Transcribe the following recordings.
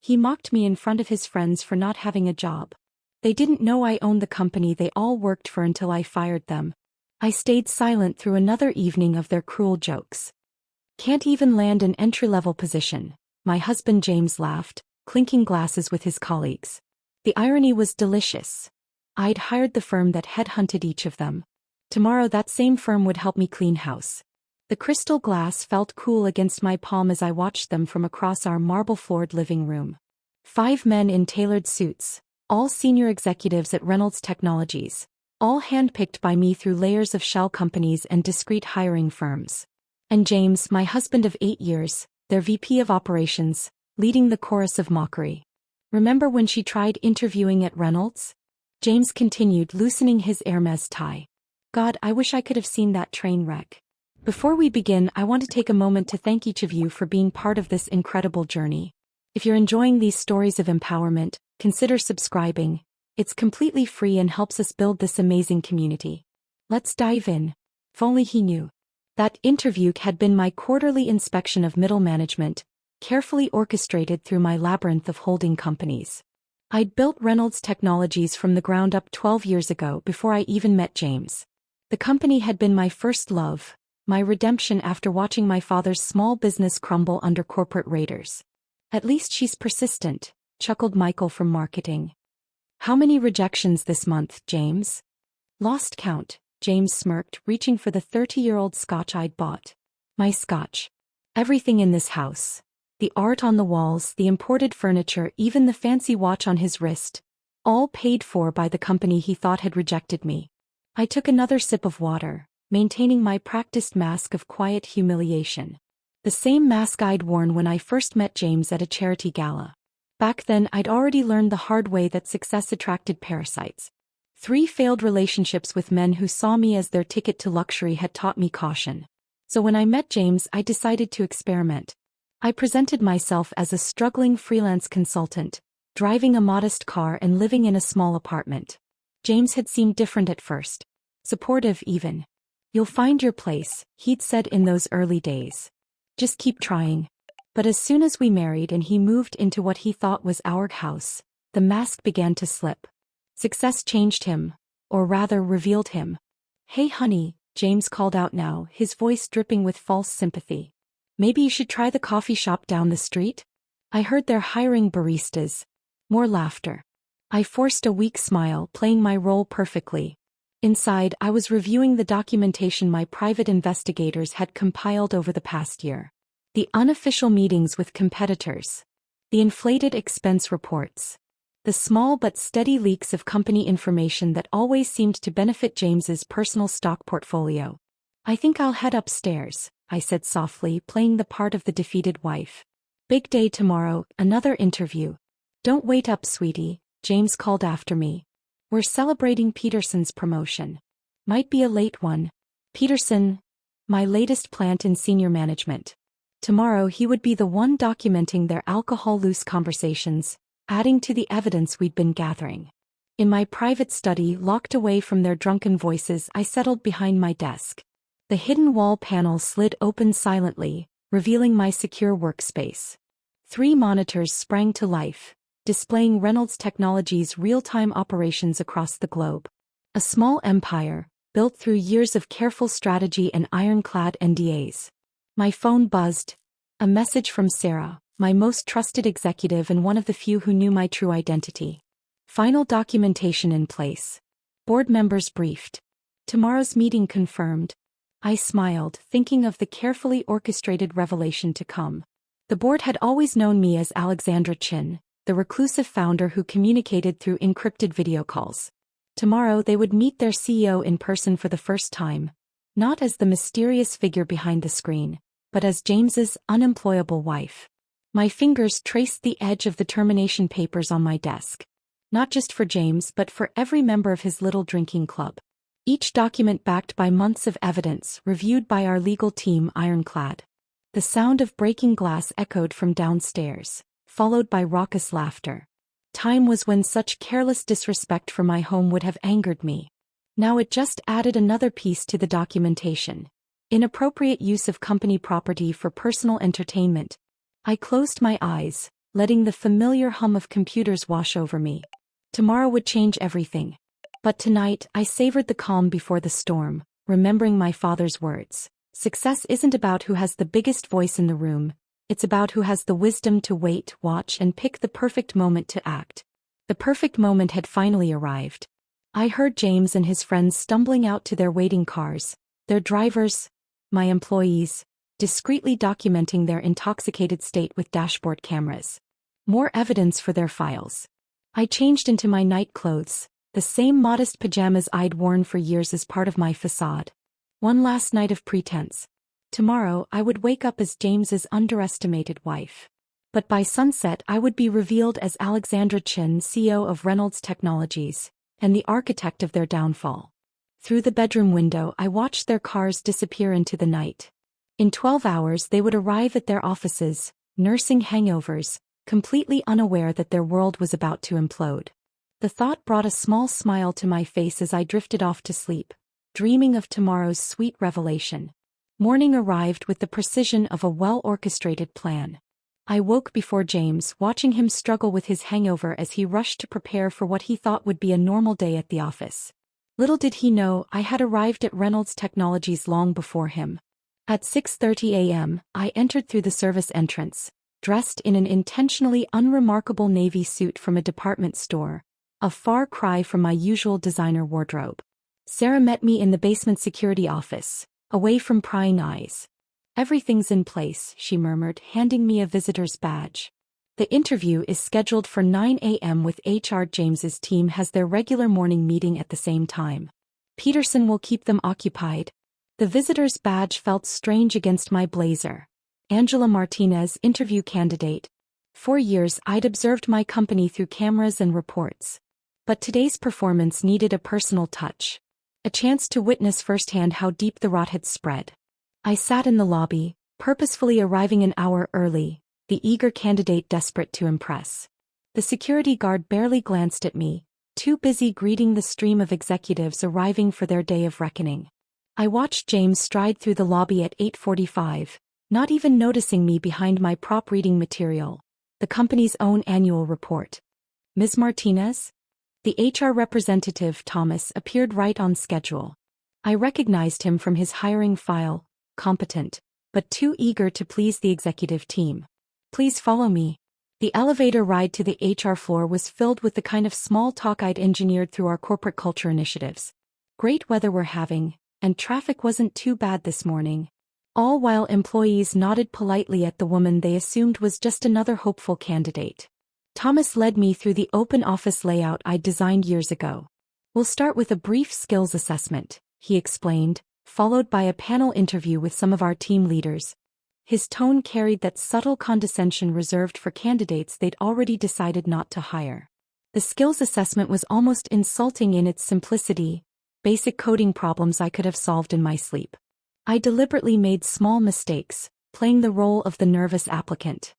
He mocked me in front of his friends for not having a job. They didn't know I owned the company they all worked for until I fired them. I stayed silent through another evening of their cruel jokes. Can't even land an entry-level position, my husband James laughed, clinking glasses with his colleagues. The irony was delicious. I'd hired the firm that headhunted each of them. Tomorrow that same firm would help me clean house. The crystal glass felt cool against my palm as I watched them from across our marble-floored living room. 5 men in tailored suits, all senior executives at Reynolds Technologies, all handpicked by me through layers of shell companies and discreet hiring firms. And James, my husband of 8 years, their VP of operations, leading the chorus of mockery. Remember when she tried interviewing at Reynolds? James continued, loosening his Hermes tie. God, I wish I could have seen that train wreck. Before we begin, I want to take a moment to thank each of you for being part of this incredible journey. If you're enjoying these stories of empowerment, consider subscribing. It's completely free and helps us build this amazing community. Let's dive in. If only he knew. That interview had been my quarterly inspection of middle management, carefully orchestrated through my labyrinth of holding companies. I'd built Reynolds Technologies from the ground up 12 years ago before I even met James. The company had been my first love, my redemption after watching my father's small business crumble under corporate raiders. At least she's persistent, chuckled Michael from marketing. How many rejections this month, James? Lost count, James smirked, reaching for the 30-year-old scotch I'd bought. My scotch. Everything in this house. The art on the walls, the imported furniture, even the fancy watch on his wrist. All paid for by the company he thought had rejected me. I took another sip of water, maintaining my practiced mask of quiet humiliation. The same mask I'd worn when I first met James at a charity gala. Back then I'd already learned the hard way that success attracted parasites. 3 failed relationships with men who saw me as their ticket to luxury had taught me caution. So when I met James, I decided to experiment. I presented myself as a struggling freelance consultant, driving a modest car and living in a small apartment. James had seemed different at first. Supportive even. You'll find your place, he'd said in those early days. Just keep trying. But as soon as we married and he moved into what he thought was our house, the mask began to slip. Success changed him, or rather revealed him. Hey honey, James called out now, his voice dripping with false sympathy. Maybe you should try the coffee shop down the street? I heard they're hiring baristas. More laughter. I forced a weak smile, playing my role perfectly. Inside, I was reviewing the documentation my private investigators had compiled over the past year. The unofficial meetings with competitors. The inflated expense reports. The small but steady leaks of company information that always seemed to benefit James's personal stock portfolio. I think I'll head upstairs, I said softly, playing the part of the defeated wife. Big day tomorrow, another interview. Don't wait up, sweetie, James called after me. We're celebrating Peterson's promotion. Might be a late one. Peterson, my latest plant in senior management. Tomorrow he would be the one documenting their alcohol-loose conversations, adding to the evidence we'd been gathering. In my private study, locked away from their drunken voices, I settled behind my desk. The hidden wall panel slid open silently, revealing my secure workspace. 3 monitors sprang to life, displaying Reynolds Technologies' real-time operations across the globe. A small empire, built through years of careful strategy and ironclad NDAs. My phone buzzed. A message from Sarah, my most trusted executive and one of the few who knew my true identity. Final documentation in place. Board members briefed. Tomorrow's meeting confirmed. I smiled, thinking of the carefully orchestrated revelation to come. The board had always known me as Alexandra Chin, the reclusive founder who communicated through encrypted video calls. Tomorrow they would meet their CEO in person for the first time, not as the mysterious figure behind the screen, but as James's unemployable wife. My fingers traced the edge of the termination papers on my desk. Not just for James but for every member of his little drinking club. Each document backed by months of evidence, reviewed by our legal team ironclad. The sound of breaking glass echoed from downstairs, followed by raucous laughter. Time was when such careless disrespect for my home would have angered me. Now it just added another piece to the documentation. Inappropriate use of company property for personal entertainment. I closed my eyes, letting the familiar hum of computers wash over me. Tomorrow would change everything. But tonight, I savored the calm before the storm, remembering my father's words. Success isn't about who has the biggest voice in the room, it's about who has the wisdom to wait, watch, and pick the perfect moment to act. The perfect moment had finally arrived. I heard James and his friends stumbling out to their waiting cars, their drivers, my employees, discreetly documenting their intoxicated state with dashboard cameras. More evidence for their files. I changed into my night clothes, the same modest pajamas I'd worn for years as part of my facade. One last night of pretense. Tomorrow I would wake up as James's underestimated wife. But by sunset I would be revealed as Alexandra Chin, CEO of Reynolds Technologies, and the architect of their downfall. Through the bedroom window I watched their cars disappear into the night. In 12 hours they would arrive at their offices, nursing hangovers, completely unaware that their world was about to implode. The thought brought a small smile to my face as I drifted off to sleep, dreaming of tomorrow's sweet revelation. Morning arrived with the precision of a well-orchestrated plan. I woke before James, watching him struggle with his hangover as he rushed to prepare for what he thought would be a normal day at the office. Little did he know I had arrived at Reynolds Technologies long before him. At 6:30 a.m., I entered through the service entrance, dressed in an intentionally unremarkable navy suit from a department store, a far cry from my usual designer wardrobe. Sarah met me in the basement security office, away from prying eyes. "Everything's in place," she murmured, handing me a visitor's badge. "The interview is scheduled for 9 a.m. with HR. James's team has their regular morning meeting at the same time. Peterson will keep them occupied." The visitor's badge felt strange against my blazer. Angela Martinez, interview candidate. For years I'd observed my company through cameras and reports. But today's performance needed a personal touch. A chance to witness firsthand how deep the rot had spread. I sat in the lobby, purposefully arriving an hour early, the eager candidate desperate to impress. The security guard barely glanced at me, too busy greeting the stream of executives arriving for their day of reckoning. I watched James stride through the lobby at 8:45, not even noticing me behind my prop reading material, the company's own annual report. "Ms. Martinez?" The HR representative, Thomas, appeared right on schedule. I recognized him from his hiring file, competent, but too eager to please the executive team. "Please follow me." The elevator ride to the HR floor was filled with the kind of small talk I'd engineered through our corporate culture initiatives. Great weather we're having, and traffic wasn't too bad this morning. All while employees nodded politely at the woman they assumed was just another hopeful candidate. Thomas led me through the open office layout I'd designed years ago. "We'll start with a brief skills assessment," he explained, followed by a panel interview with some of our team leaders. His tone carried that subtle condescension reserved for candidates they'd already decided not to hire. The skills assessment was almost insulting in its simplicity, basic coding problems I could have solved in my sleep. I deliberately made small mistakes, playing the role of the nervous applicant.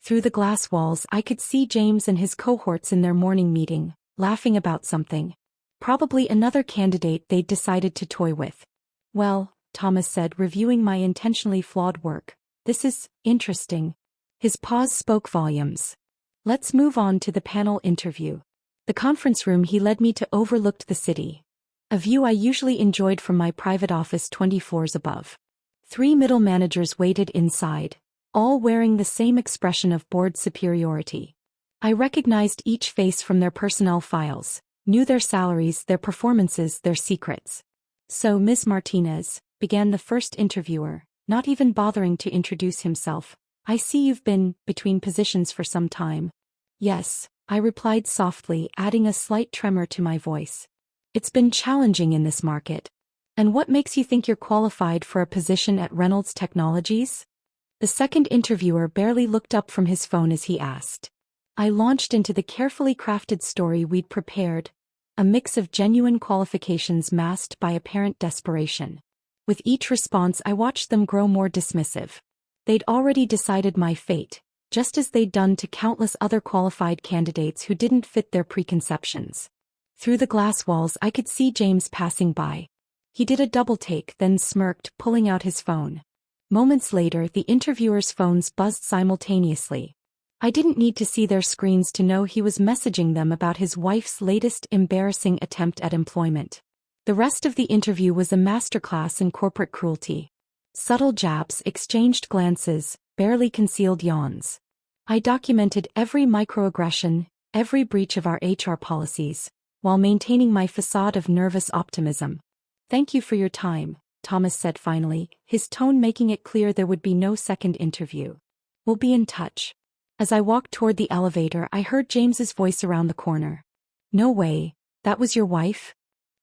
Through the glass walls I could see James and his cohorts in their morning meeting, laughing about something. Probably another candidate they'd decided to toy with. "Well," Thomas said, reviewing my intentionally flawed work, "this is interesting." His pause spoke volumes. "Let's move on to the panel interview." The conference room he led me to overlooked the city. A view I usually enjoyed from my private office 20 floors above. 3 middle managers waited inside, all wearing the same expression of bored superiority. I recognized each face from their personnel files, knew their salaries, their performances, their secrets. "So, Ms. Martinez," began the first interviewer, not even bothering to introduce himself, "I see you've been between positions for some time." "Yes," I replied softly, adding a slight tremor to my voice. "It's been challenging in this market." "And what makes you think you're qualified for a position at Reynolds Technologies?" The second interviewer barely looked up from his phone as he asked. I launched into the carefully crafted story we'd prepared, a mix of genuine qualifications masked by apparent desperation. With each response I watched them grow more dismissive. They'd already decided my fate, just as they'd done to countless other qualified candidates who didn't fit their preconceptions. Through the glass walls I could see James passing by. He did a double take, then smirked, pulling out his phone. Moments later the interviewers' phones buzzed simultaneously. I didn't need to see their screens to know he was messaging them about his wife's latest embarrassing attempt at employment. The rest of the interview was a masterclass in corporate cruelty. Subtle jabs, exchanged glances, barely concealed yawns. I documented every microaggression, every breach of our HR policies, while maintaining my facade of nervous optimism. "Thank you for your time," Thomas said finally, his tone making it clear there would be no second interview. "We'll be in touch." As I walked toward the elevator, I heard James's voice around the corner. "No way, that was your wife?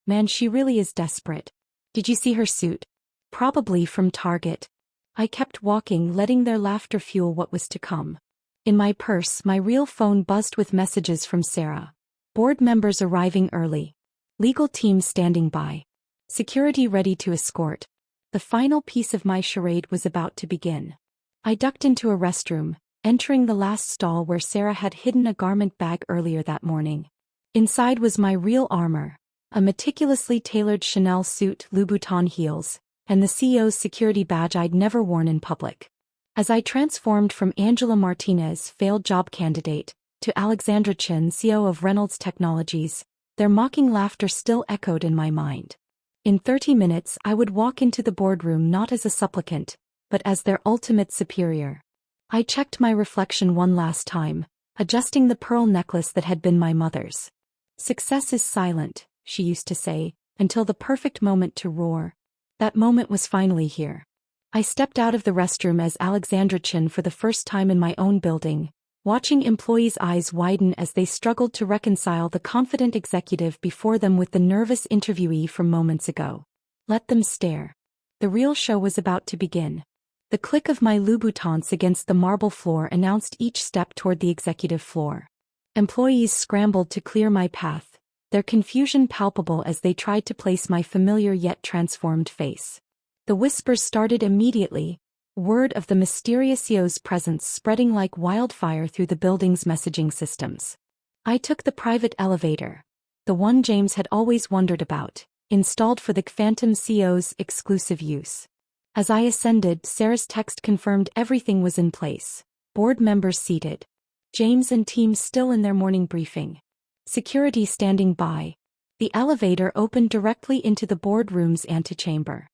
Man, she really is desperate. Did you see her suit? Probably from Target." I kept walking, letting their laughter fuel what was to come. In my purse, my real phone buzzed with messages from Sarah. Board members arriving early. Legal team standing by. Security ready to escort. The final piece of my charade was about to begin. I ducked into a restroom, entering the last stall where Sarah had hidden a garment bag earlier that morning. Inside was my real armor. A meticulously tailored Chanel suit, Louboutin heels, and the CEO's security badge I'd never worn in public. As I transformed from Angela Martinez, failed job candidate, to Alexandra Chen, CEO of Reynolds Technologies, their mocking laughter still echoed in my mind. In 30 minutes I would walk into the boardroom not as a supplicant, but as their ultimate superior. I checked my reflection one last time, adjusting the pearl necklace that had been my mother's. "Success is silent," she used to say, "until the perfect moment to roar." That moment was finally here. I stepped out of the restroom as Alexandra Chen for the first time in my own building, watching employees' eyes widen as they struggled to reconcile the confident executive before them with the nervous interviewee from moments ago. Let them stare. The real show was about to begin. The click of my Louboutins against the marble floor announced each step toward the executive floor. Employees scrambled to clear my path, their confusion palpable as they tried to place my familiar yet transformed face. The whispers started immediately, word of the mysterious CEO's presence spreading like wildfire through the building's messaging systems. I took the private elevator, the one James had always wondered about, installed for the Phantom CEO's exclusive use. As I ascended, Sarah's text confirmed everything was in place. Board members seated. James and team still in their morning briefing. Security standing by. The elevator opened directly into the boardroom's antechamber.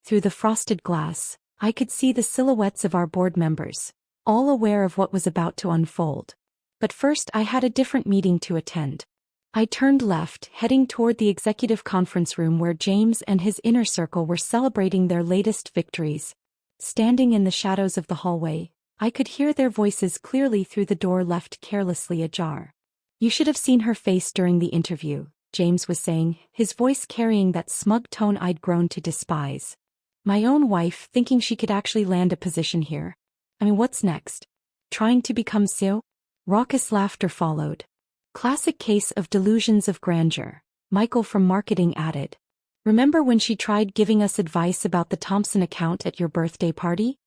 Through the frosted glass, I could see the silhouettes of our board members, all aware of what was about to unfold. But first I had a different meeting to attend. I turned left, heading toward the executive conference room where James and his inner circle were celebrating their latest victories. Standing in the shadows of the hallway, I could hear their voices clearly through the door left carelessly ajar. "You should have seen her face during the interview," James was saying, his voice carrying that smug tone I'd grown to despise. "My own wife thinking she could actually land a position here. I mean, what's next? Trying to become CEO?" Raucous laughter followed. "Classic case of delusions of grandeur," Michael from marketing added. "Remember when she tried giving us advice about the Thompson account at your birthday party?"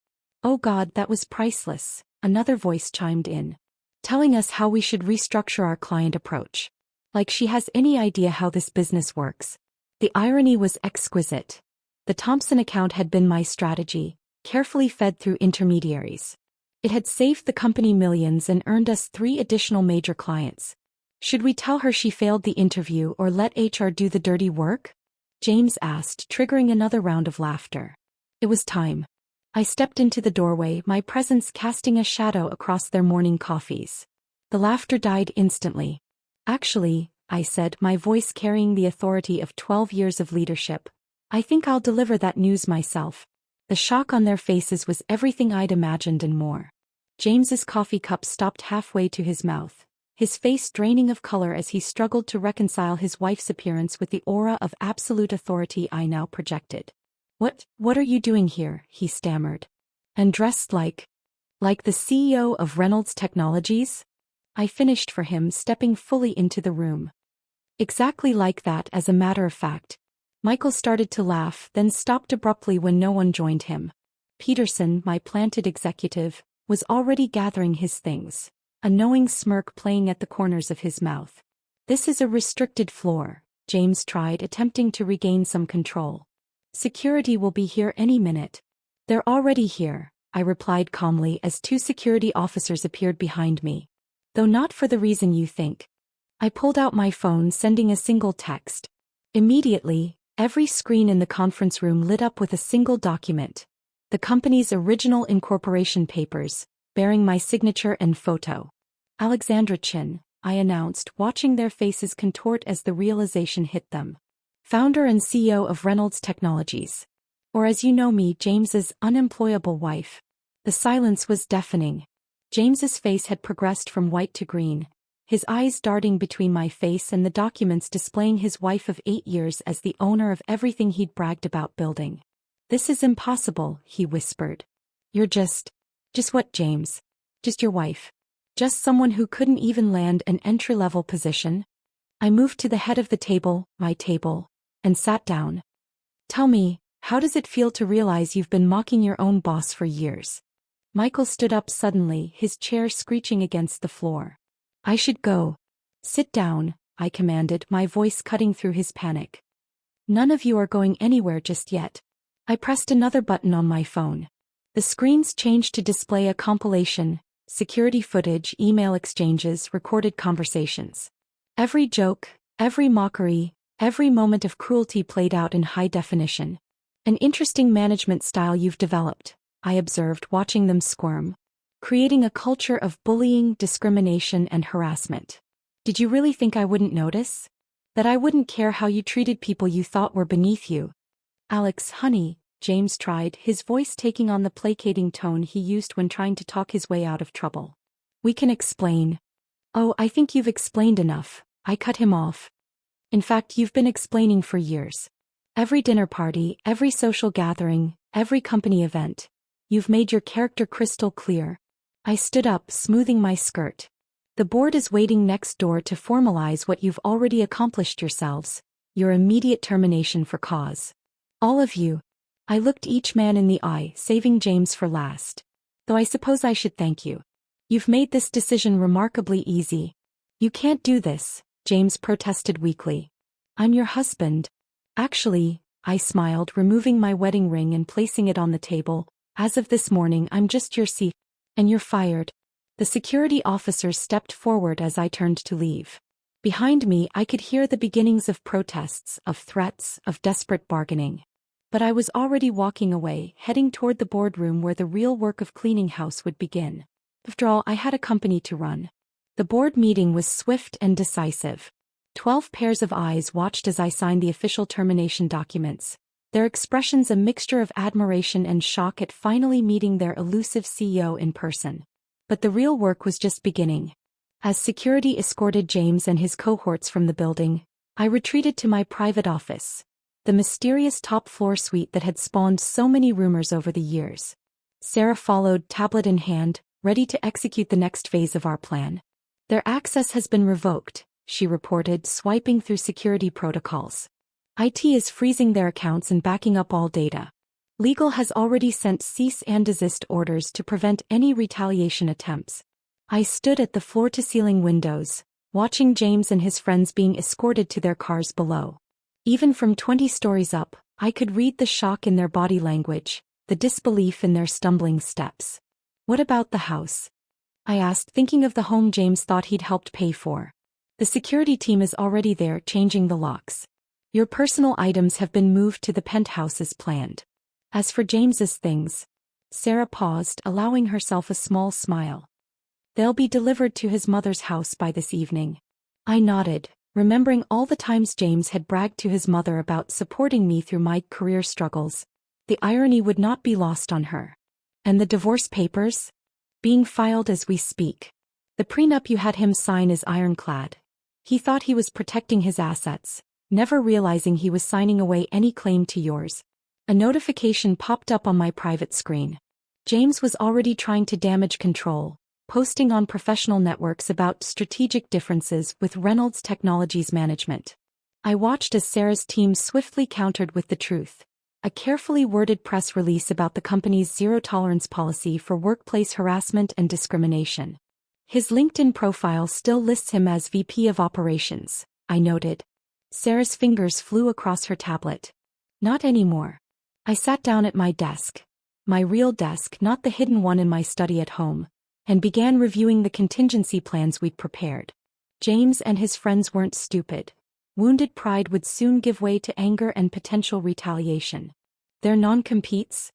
"Oh God, that was priceless," another voice chimed in. "Telling us how we should restructure our client approach. Like she has any idea how this business works." The irony was exquisite. The Thompson account had been my strategy, carefully fed through intermediaries. It had saved the company millions and earned us 3 additional major clients. Should we tell her she failed the interview or let HR do the dirty work? James asked, triggering another round of laughter. It was time. I stepped into the doorway, my presence casting a shadow across their morning coffees. The laughter died instantly. "Actually," I said, my voice carrying the authority of 12 years of leadership, "I think I'll deliver that news myself." The shock on their faces was everything I'd imagined and more. James's coffee cup stopped halfway to his mouth, his face draining of color as he struggled to reconcile his wife's appearance with the aura of absolute authority I now projected. What are you doing here?" he stammered. "And dressed like the CEO of Reynolds Technologies?" I finished for him, stepping fully into the room. "Exactly like that, as a matter of fact." Michael started to laugh, then stopped abruptly when no one joined him. Peterson, my planted executive, was already gathering his things, a knowing smirk playing at the corners of his mouth. "This is a restricted floor," James tried, attempting to regain some control. "Security will be here any minute." "They're already here," I replied calmly as two security officers appeared behind me. Though not for the reason you think. I pulled out my phone, sending a single text. Immediately, every screen in the conference room lit up with a single document. The company's original incorporation papers, bearing my signature and photo. Alexandra Chin, I announced, watching their faces contort as the realization hit them. Founder and CEO of Reynolds Technologies. Or as you know me, James's unemployable wife. The silence was deafening. James's face had progressed from white to green, his eyes darting between my face and the documents displaying his wife of 8 years as the owner of everything he'd bragged about building. "This is impossible," he whispered. "You're just what, James? Just your wife? Just someone who couldn't even land an entry-level position?" I moved to the head of the table, my table, and sat down. "Tell me, how does it feel to realize you've been mocking your own boss for years?" Michael stood up suddenly, his chair screeching against the floor. "I should go." "Sit down," I commanded, my voice cutting through his panic. "None of you are going anywhere just yet." I pressed another button on my phone. The screens changed to display a compilation, security footage, email exchanges, recorded conversations. Every joke, every mockery, every moment of cruelty played out in high definition. "An interesting management style you've developed," I observed, watching them squirm. "Creating a culture of bullying, discrimination, and harassment. Did you really think I wouldn't notice? That I wouldn't care how you treated people you thought were beneath you?" "Alex, honey," James tried, his voice taking on the placating tone he used when trying to talk his way out of trouble. "We can explain." "Oh, I think you've explained enough," I cut him off. "In fact, you've been explaining for years. Every dinner party, every social gathering, every company event. You've made your character crystal clear." I stood up, smoothing my skirt. "The board is waiting next door to formalize what you've already accomplished yourselves, your immediate termination for cause. All of you." I looked each man in the eye, saving James for last. "Though I suppose I should thank you. You've made this decision remarkably easy." "You can't do this," James protested weakly. "I'm your husband." "Actually," I smiled, removing my wedding ring and placing it on the table, "as of this morning I'm just your C. And you're fired." The security officers stepped forward as I turned to leave. Behind me I could hear the beginnings of protests, of threats, of desperate bargaining. But I was already walking away, heading toward the boardroom where the real work of cleaning house would begin. After all, I had a company to run. The board meeting was swift and decisive. 12 pairs of eyes watched as I signed the official termination documents, their expressions a mixture of admiration and shock at finally meeting their elusive CEO in person. But the real work was just beginning. As security escorted James and his cohorts from the building, I retreated to my private office, the mysterious top-floor suite that had spawned so many rumors over the years. Sarah followed, tablet in hand, ready to execute the next phase of our plan. "Their access has been revoked," she reported, swiping through security protocols. "IT is freezing their accounts and backing up all data. Legal has already sent cease and desist orders to prevent any retaliation attempts." I stood at the floor-to-ceiling windows, watching James and his friends being escorted to their cars below. Even from 20 stories up, I could read the shock in their body language, the disbelief in their stumbling steps. "What about the house?" I asked, thinking of the home James thought he'd helped pay for. "The security team is already there, changing the locks. Your personal items have been moved to the penthouse as planned. As for James's things," Sarah paused, allowing herself a small smile, "they'll be delivered to his mother's house by this evening." I nodded, remembering all the times James had bragged to his mother about supporting me through my career struggles. The irony would not be lost on her. "And the divorce papers?" "Being filed as we speak. The prenup you had him sign is ironclad." He thought he was protecting his assets, never realizing he was signing away any claim to yours. A notification popped up on my private screen. James was already trying to damage control, posting on professional networks about strategic differences with Reynolds Technologies management. I watched as Sarah's team swiftly countered with the truth. A carefully worded press release about the company's zero-tolerance policy for workplace harassment and discrimination. "His LinkedIn profile still lists him as VP of Operations," I noted. Sarah's fingers flew across her tablet. "Not anymore." I sat down at my desk. my real desk, not the hidden one in my study at home, and began reviewing the contingency plans we'd prepared. James and his friends weren't stupid. Wounded pride would soon give way to anger and potential retaliation. Their non-competes?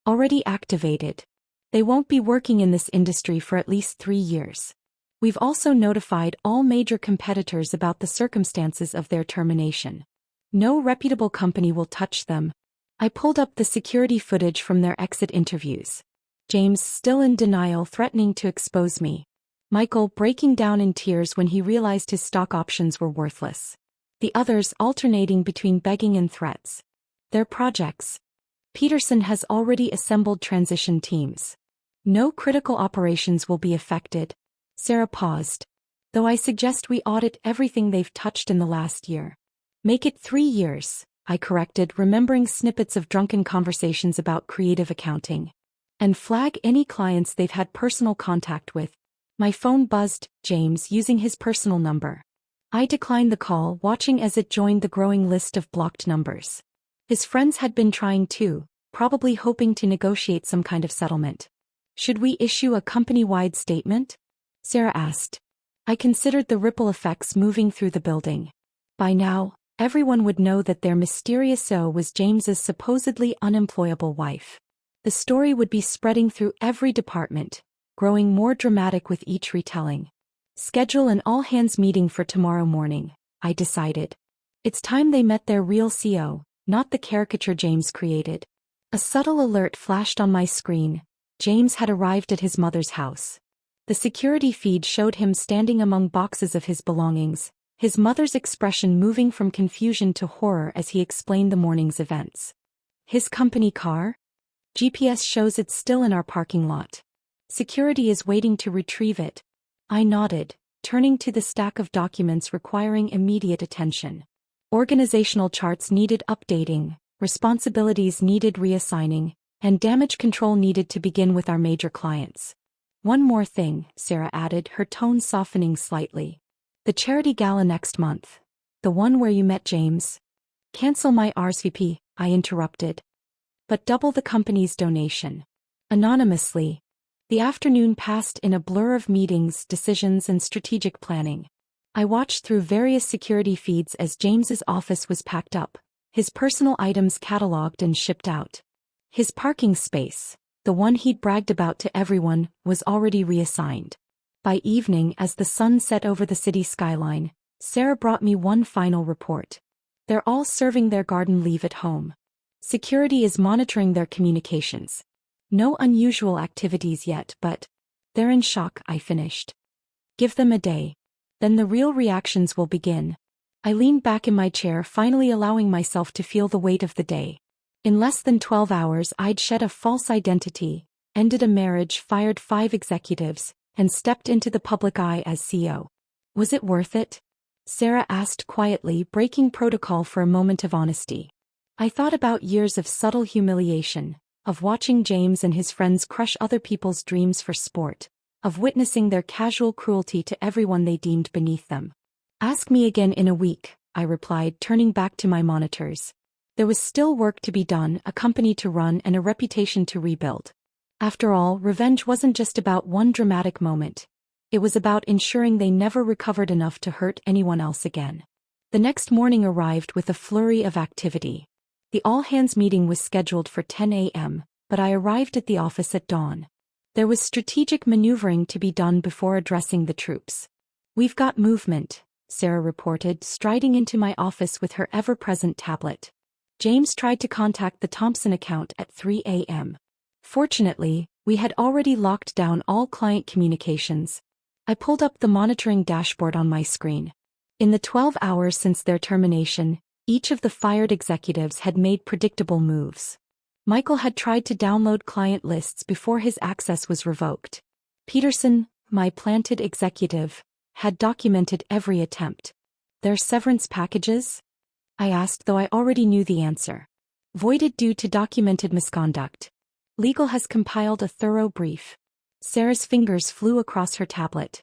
Already activated. They won't be working in this industry for at least 3 years. We've also notified all major competitors about the circumstances of their termination. No reputable company will touch them. I pulled up the security footage from their exit interviews. James still in denial, threatening to expose me. Michael breaking down in tears when he realized his stock options were worthless. The others alternating between begging and threats. Their projects. Peterson has already assembled transition teams. No critical operations will be affected. Sarah paused. Though I suggest we audit everything they've touched in the last year. Make it 3 years, I corrected, remembering snippets of drunken conversations about creative accounting. And flag any clients they've had personal contact with. My phone buzzed, James using his personal number. I declined the call, watching as it joined the growing list of blocked numbers. His friends had been trying too, probably hoping to negotiate some kind of settlement. Should we issue a company-wide statement? Sarah asked. I considered the ripple effects moving through the building. By now, everyone would know that their mysterious SO was James's supposedly unemployable wife. The story would be spreading through every department, growing more dramatic with each retelling. Schedule an all-hands meeting for tomorrow morning, I decided. It's time they met their real CO, not the caricature James created. A subtle alert flashed on my screen. James had arrived at his mother's house. The security feed showed him standing among boxes of his belongings, his mother's expression moving from confusion to horror as he explained the morning's events. His company car? GPS shows it's still in our parking lot. Security is waiting to retrieve it. I nodded, turning to the stack of documents requiring immediate attention. Organizational charts needed updating, responsibilities needed reassigning, and damage control needed to begin with our major clients. One more thing, Sarah added, her tone softening slightly. The charity gala next month. The one where you met James. Cancel my RSVP, I interrupted. But double the company's donation. Anonymously. The afternoon passed in a blur of meetings, decisions, and strategic planning. I watched through various security feeds as James's office was packed up, his personal items cataloged and shipped out. His parking space, the one he'd bragged about to everyone, was already reassigned. By evening, as the sun set over the city skyline, Sarah brought me one final report. They're all serving their garden leave at home. Security is monitoring their communications. No unusual activities yet, but they're in shock, I finished. Give them a day. Then the real reactions will begin. I leaned back in my chair, finally allowing myself to feel the weight of the day. In less than 12 hours, I'd shed a false identity, ended a marriage, fired 5 executives, and stepped into the public eye as CEO. Was it worth it? Sarah asked quietly, breaking protocol for a moment of honesty. I thought about years of subtle humiliation, of watching James and his friends crush other people's dreams for sport, of witnessing their casual cruelty to everyone they deemed beneath them. Ask me again in a week, I replied, turning back to my monitors. There was still work to be done, a company to run, and a reputation to rebuild. After all, revenge wasn't just about one dramatic moment. It was about ensuring they never recovered enough to hurt anyone else again. The next morning arrived with a flurry of activity. The all-hands meeting was scheduled for 10 a.m., but I arrived at the office at dawn. There was strategic maneuvering to be done before addressing the troops. We've got movement, Sarah reported, striding into my office with her ever-present tablet. James tried to contact the Thompson account at 3 a.m. Fortunately, we had already locked down all client communications. I pulled up the monitoring dashboard on my screen. In the 12 hours since their termination, each of the fired executives had made predictable moves. Michael had tried to download client lists before his access was revoked. Peterson, my planted executive, had documented every attempt. Their severance packages? I asked, though I already knew the answer. Voided due to documented misconduct. Legal has compiled a thorough brief. Sarah's fingers flew across her tablet.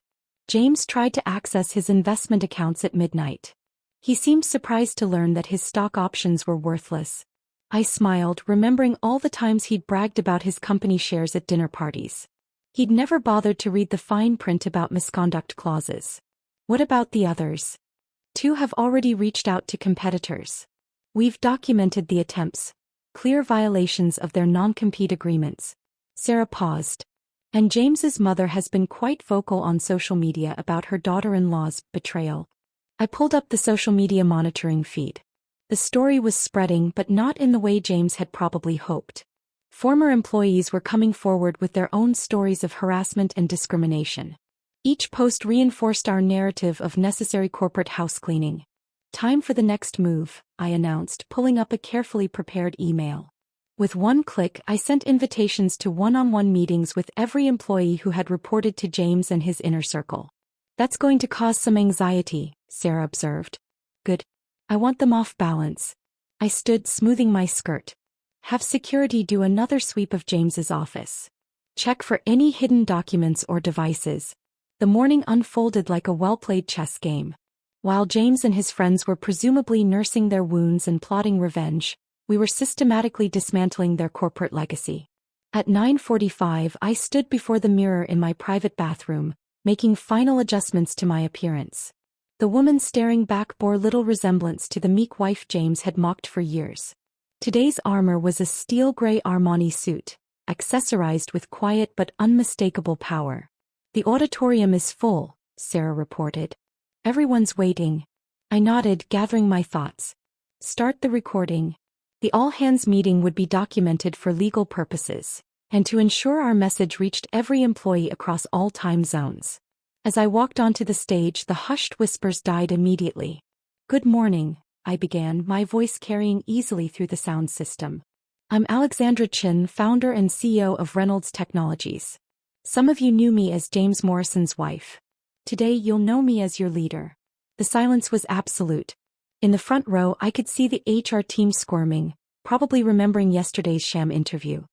James tried to access his investment accounts at midnight. He seemed surprised to learn that his stock options were worthless. I smiled, remembering all the times he'd bragged about his company shares at dinner parties. He'd never bothered to read the fine print about misconduct clauses. What about the others? 2 have already reached out to competitors. We've documented the attempts. Clear violations of their non-compete agreements. Sarah paused. And James's mother has been quite vocal on social media about her daughter-in-law's betrayal. I pulled up the social media monitoring feed. The story was spreading, but not in the way James had probably hoped. Former employees were coming forward with their own stories of harassment and discrimination. Each post reinforced our narrative of necessary corporate housecleaning. Time for the next move, I announced, pulling up a carefully prepared email. With one click, I sent invitations to one-on-one meetings with every employee who had reported to James and his inner circle. That's going to cause some anxiety, Sarah observed. Good. I want them off balance. I stood, smoothing my skirt. Have security do another sweep of James's office. Check for any hidden documents or devices. The morning unfolded like a well-played chess game. While James and his friends were presumably nursing their wounds and plotting revenge, we were systematically dismantling their corporate legacy. At 9:45, I stood before the mirror in my private bathroom, making final adjustments to my appearance. The woman staring back bore little resemblance to the meek wife James had mocked for years. Today's armor was a steel-gray Armani suit, accessorized with quiet but unmistakable power. The auditorium is full, Sarah reported. Everyone's waiting. I nodded, gathering my thoughts. Start the recording. The all-hands meeting would be documented for legal purposes, and to ensure our message reached every employee across all time zones. As I walked onto the stage, the hushed whispers died immediately. Good morning, I began, my voice carrying easily through the sound system. I'm Alexandra Chin, founder and CEO of Reynolds Technologies. Some of you knew me as James Morrison's wife. Today you'll know me as your leader. The silence was absolute. In the front row, I could see the HR team squirming, probably remembering yesterday's sham interview.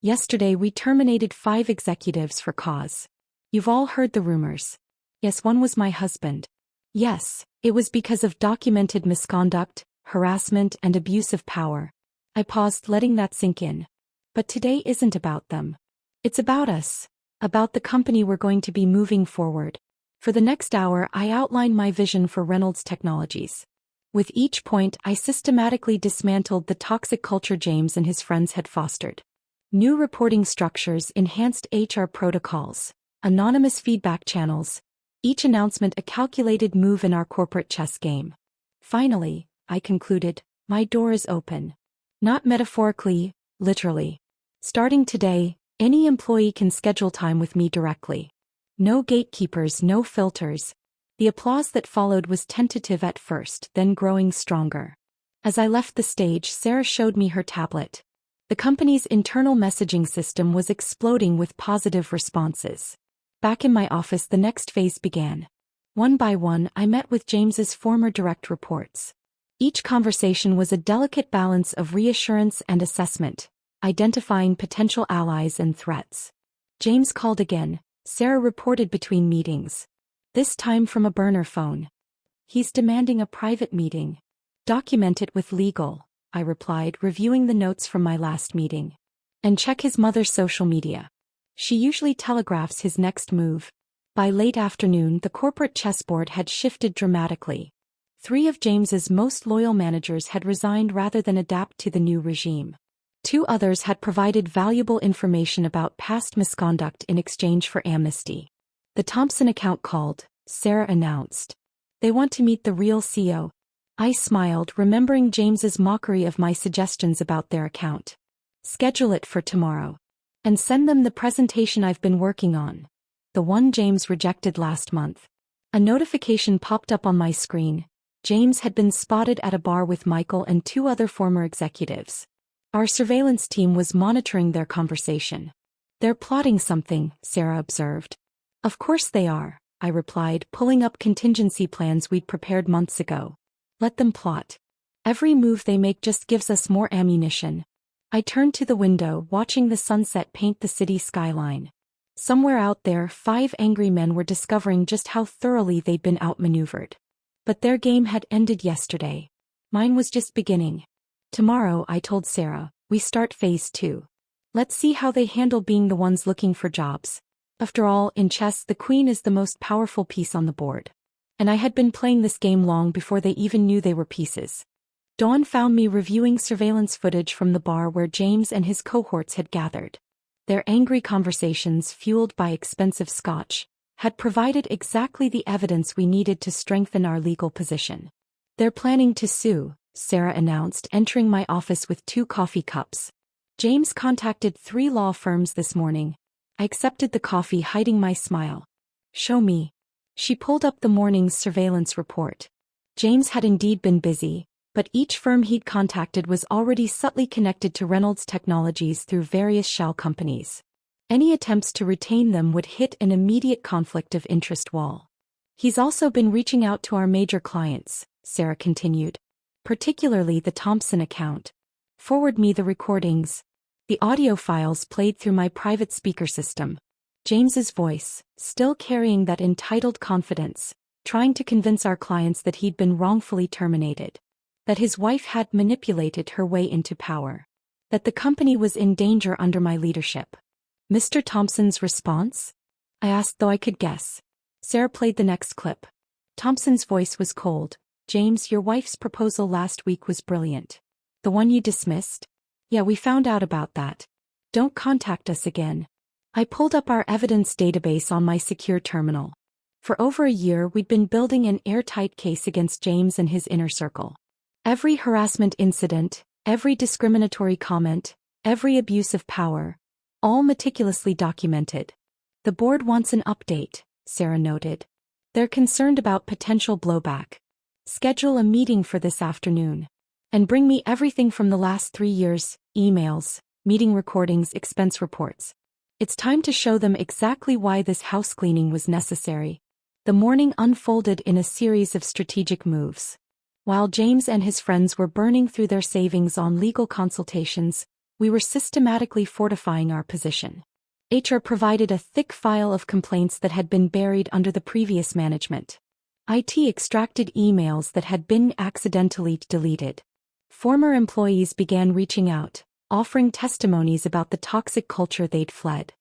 Yesterday we terminated 5 executives for cause. You've all heard the rumors. Yes, one was my husband. Yes, it was because of documented misconduct, harassment, and abuse of power. I paused, letting that sink in. But today isn't about them. It's about us. About the company we're going to be moving forward. For the next hour, I outlined my vision for Reynolds Technologies. With each point, I systematically dismantled the toxic culture James and his friends had fostered. New reporting structures, enhanced HR protocols, anonymous feedback channels, each announcement a calculated move in our corporate chess game. Finally, I concluded, my door is open. Not metaphorically, literally. Starting today, any employee can schedule time with me directly. No gatekeepers, no filters. The applause that followed was tentative at first, then growing stronger. As I left the stage, Sarah showed me her tablet. The company's internal messaging system was exploding with positive responses. Back in my office, the next phase began. One by one, I met with James's former direct reports. Each conversation was a delicate balance of reassurance and assessment, identifying potential allies and threats. James called again, Sarah reported between meetings. This time from a burner phone. He's demanding a private meeting. Document it with legal, I replied, reviewing the notes from my last meeting. And check his mother's social media. She usually telegraphs his next move. By late afternoon, the corporate chessboard had shifted dramatically. 3 of James's most loyal managers had resigned rather than adapt to the new regime. 2 others had provided valuable information about past misconduct in exchange for amnesty. The Thompson account called, Sarah announced. They want to meet the real CEO. I smiled, remembering James's mockery of my suggestions about their account. Schedule it for tomorrow. And send them the presentation I've been working on. The one James rejected last month. A notification popped up on my screen. James had been spotted at a bar with Michael and 2 other former executives. Our surveillance team was monitoring their conversation. They're plotting something, Sarah observed. Of course they are, I replied, pulling up contingency plans we'd prepared months ago. Let them plot. Every move they make just gives us more ammunition. I turned to the window, watching the sunset paint the city skyline. Somewhere out there, 5 angry men were discovering just how thoroughly they'd been outmaneuvered. But their game had ended yesterday. Mine was just beginning. Tomorrow, I told Sarah, we start phase 2. Let's see how they handle being the ones looking for jobs. After all, in chess, the queen is the most powerful piece on the board. And I had been playing this game long before they even knew they were pieces. Dawn found me reviewing surveillance footage from the bar where James and his cohorts had gathered. Their angry conversations, fueled by expensive scotch, had provided exactly the evidence we needed to strengthen our legal position. They're planning to sue, Sarah announced, entering my office with 2 coffee cups. James contacted 3 law firms this morning. I accepted the coffee, hiding my smile. Show me. She pulled up the morning's surveillance report. James had indeed been busy, but each firm he'd contacted was already subtly connected to Reynolds Technologies through various shell companies. Any attempts to retain them would hit an immediate conflict of interest wall. He's also been reaching out to our major clients, Sarah continued. Particularly the Thompson account. Forward me the recordings. The audio files played through my private speaker system. James's voice, still carrying that entitled confidence, trying to convince our clients that he'd been wrongfully terminated. That his wife had manipulated her way into power. That the company was in danger under my leadership. Mr. Thompson's response? I asked, though I could guess. Sarah played the next clip. Thompson's voice was cold. James, your wife's proposal last week was brilliant. The one you dismissed? Yeah, we found out about that. Don't contact us again. I pulled up our evidence database on my secure terminal. For over a year, we'd been building an airtight case against James and his inner circle. Every harassment incident, every discriminatory comment, every abuse of power, all meticulously documented. The board wants an update, Sarah noted. They're concerned about potential blowback. Schedule a meeting for this afternoon. And bring me everything from the last 3 years, emails, meeting recordings, expense reports. It's time to show them exactly why this house cleaning was necessary. The morning unfolded in a series of strategic moves. While James and his friends were burning through their savings on legal consultations, we were systematically fortifying our position. HR provided a thick file of complaints that had been buried under the previous management. IT extracted emails that had been accidentally deleted. Former employees began reaching out, offering testimonies about the toxic culture they'd fled.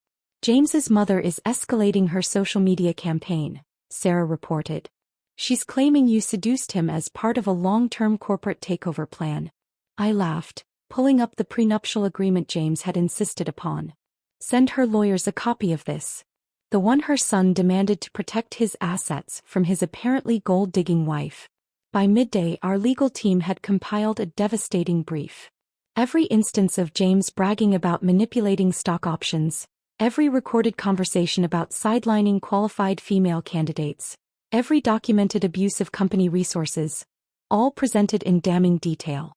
James's mother is escalating her social media campaign, Sarah reported. She's claiming you seduced him as part of a long-term corporate takeover plan. I laughed, pulling up the prenuptial agreement James had insisted upon. Send her lawyers a copy of this. The one her son demanded to protect his assets from his apparently gold-digging wife. By midday, our legal team had compiled a devastating brief. Every instance of James bragging about manipulating stock options, every recorded conversation about sidelining qualified female candidates, every documented abuse of company resources, all presented in damning detail.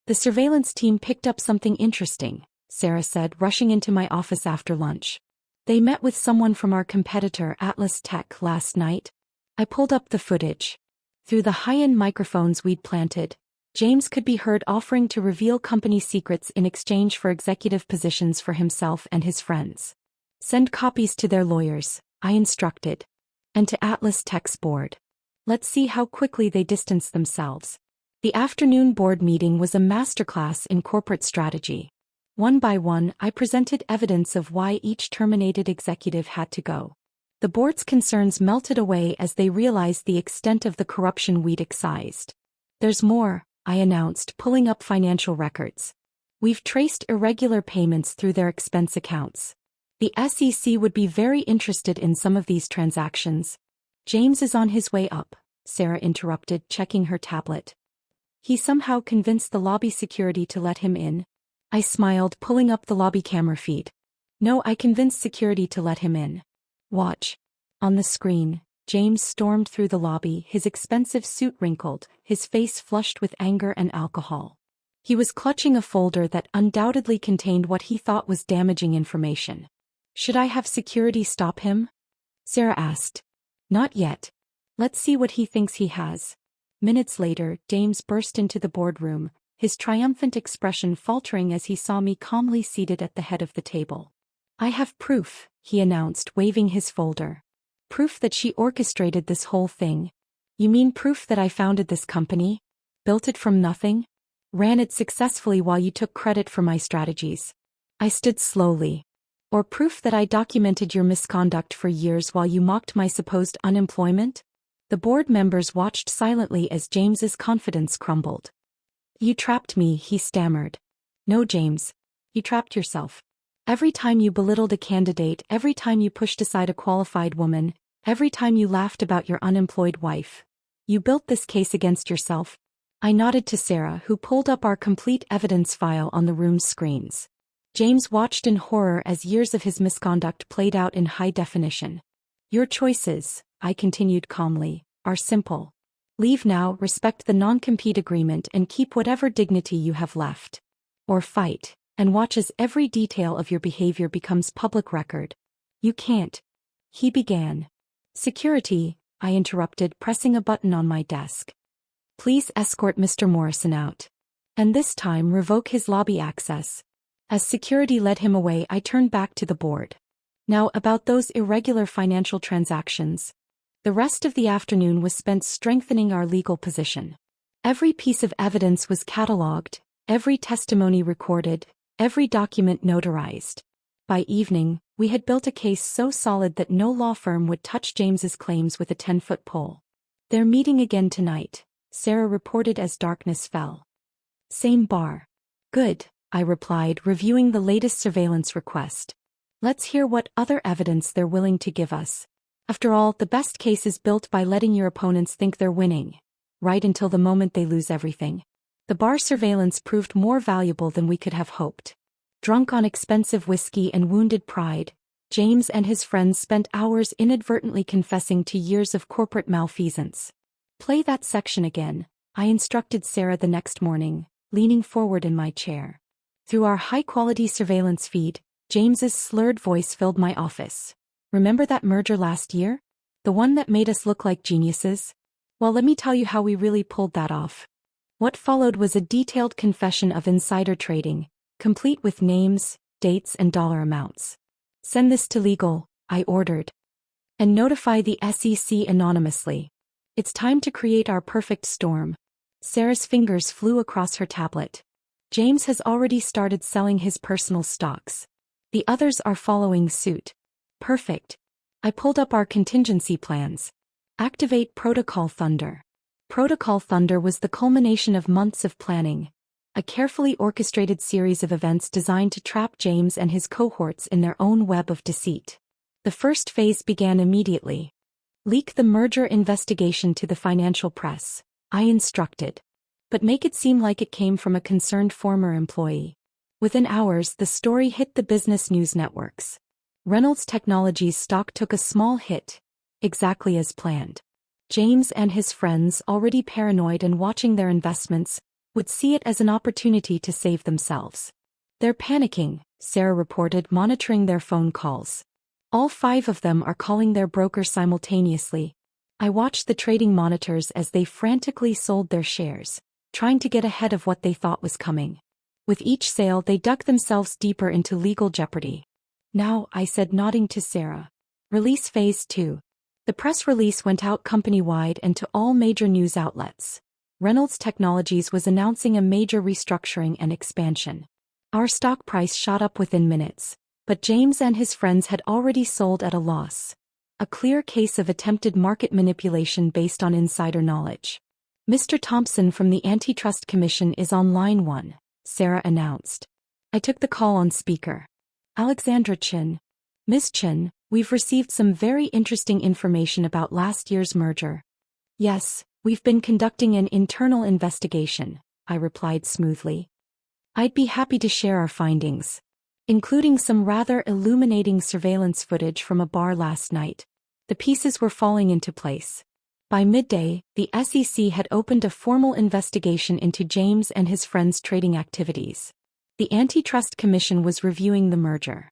The surveillance team picked up something interesting, Sarah said, rushing into my office after lunch. They met with someone from our competitor Atlas Tech last night. I pulled up the footage. Through the high-end microphones we'd planted, James could be heard offering to reveal company secrets in exchange for executive positions for himself and his friends. Send copies to their lawyers, I instructed. And to Atlas Tech's board. Let's see how quickly they distance themselves. The afternoon board meeting was a masterclass in corporate strategy. One by one, I presented evidence of why each terminated executive had to go. The board's concerns melted away as they realized the extent of the corruption we'd excised. There's more, I announced, pulling up financial records. We've traced irregular payments through their expense accounts. The SEC would be very interested in some of these transactions. James is on his way up, Sarah interrupted, checking her tablet. He somehow convinced the lobby security to let him in. I smiled, pulling up the lobby camera feed. No, I convinced security to let him in. Watch. On the screen, James stormed through the lobby, his expensive suit wrinkled, his face flushed with anger and alcohol. He was clutching a folder that undoubtedly contained what he thought was damaging information. Should I have security stop him? Sarah asked. Not yet. Let's see what he thinks he has. Minutes later, James burst into the boardroom, his triumphant expression faltering as he saw me calmly seated at the head of the table. I have proof, he announced, waving his folder. Proof that she orchestrated this whole thing. You mean proof that I founded this company? Built it from nothing? Ran it successfully while you took credit for my strategies. I stood slowly. Or proof that I documented your misconduct for years while you mocked my supposed unemployment? The board members watched silently as James's confidence crumbled. You trapped me, he stammered. No, James. You trapped yourself. Every time you belittled a candidate, every time you pushed aside a qualified woman, every time you laughed about your unemployed wife. You built this case against yourself. I nodded to Sarah, who pulled up our complete evidence file on the room's screens. James watched in horror as years of his misconduct played out in high definition. Your choices, I continued calmly, are simple. Leave now, respect the non-compete agreement and keep whatever dignity you have left. Or fight, and watch as every detail of your behavior becomes public record. You can't. He began. Security, I interrupted, pressing a button on my desk. Please escort Mr. Morrison out. And this time revoke his lobby access. As security led him away, I turned back to the board. Now about those irregular financial transactions. The rest of the afternoon was spent strengthening our legal position. Every piece of evidence was catalogued, every testimony recorded, every document notarized. By evening, we had built a case so solid that no law firm would touch James's claims with a 10-foot pole. They're meeting again tonight, Sarah reported as darkness fell. Same bar. Good, I replied, reviewing the latest surveillance request. Let's hear what other evidence they're willing to give us. After all, the best case is built by letting your opponents think they're winning. Right until the moment they lose everything. The bar surveillance proved more valuable than we could have hoped. Drunk on expensive whiskey and wounded pride, James and his friends spent hours inadvertently confessing to years of corporate malfeasance. Play that section again, I instructed Sarah the next morning, leaning forward in my chair. Through our high-quality surveillance feed, James's slurred voice filled my office. Remember that merger last year? The one that made us look like geniuses? Well, let me tell you how we really pulled that off. What followed was a detailed confession of insider trading, complete with names, dates, and dollar amounts. Send this to legal, I ordered. And notify the SEC anonymously. It's time to create our perfect storm. Sarah's fingers flew across her tablet. James has already started selling his personal stocks. The others are following suit. Perfect. I pulled up our contingency plans. Activate Protocol Thunder. Protocol Thunder was the culmination of months of planning. A carefully orchestrated series of events designed to trap James and his cohorts in their own web of deceit. The first phase began immediately. Leak the merger investigation to the financial press, I instructed. But make it seem like it came from a concerned former employee. Within hours, the story hit the business news networks. Reynolds Technologies' stock took a small hit, exactly as planned. James and his friends, already paranoid and watching their investments, would see it as an opportunity to save themselves. They're panicking, Sarah reported, monitoring their phone calls. All 5 of them are calling their broker simultaneously. I watched the trading monitors as they frantically sold their shares, trying to get ahead of what they thought was coming. With each sale, they dug themselves deeper into legal jeopardy. Now, I said, nodding to Sarah. Release Phase 2. The press release went out company-wide and to all major news outlets. Reynolds Technologies was announcing a major restructuring and expansion. Our stock price shot up within minutes, but James and his friends had already sold at a loss. A clear case of attempted market manipulation based on insider knowledge. Mr. Thompson from the Antitrust Commission is on line 1, Sarah announced. I took the call on speaker. Alexandra Chin. Miss Chin, we've received some very interesting information about last year's merger. Yes, we've been conducting an internal investigation, I replied smoothly. I'd be happy to share our findings, including some rather illuminating surveillance footage from a bar last night. The pieces were falling into place. By midday, the SEC had opened a formal investigation into James and his friends' trading activities. The Antitrust Commission was reviewing the merger.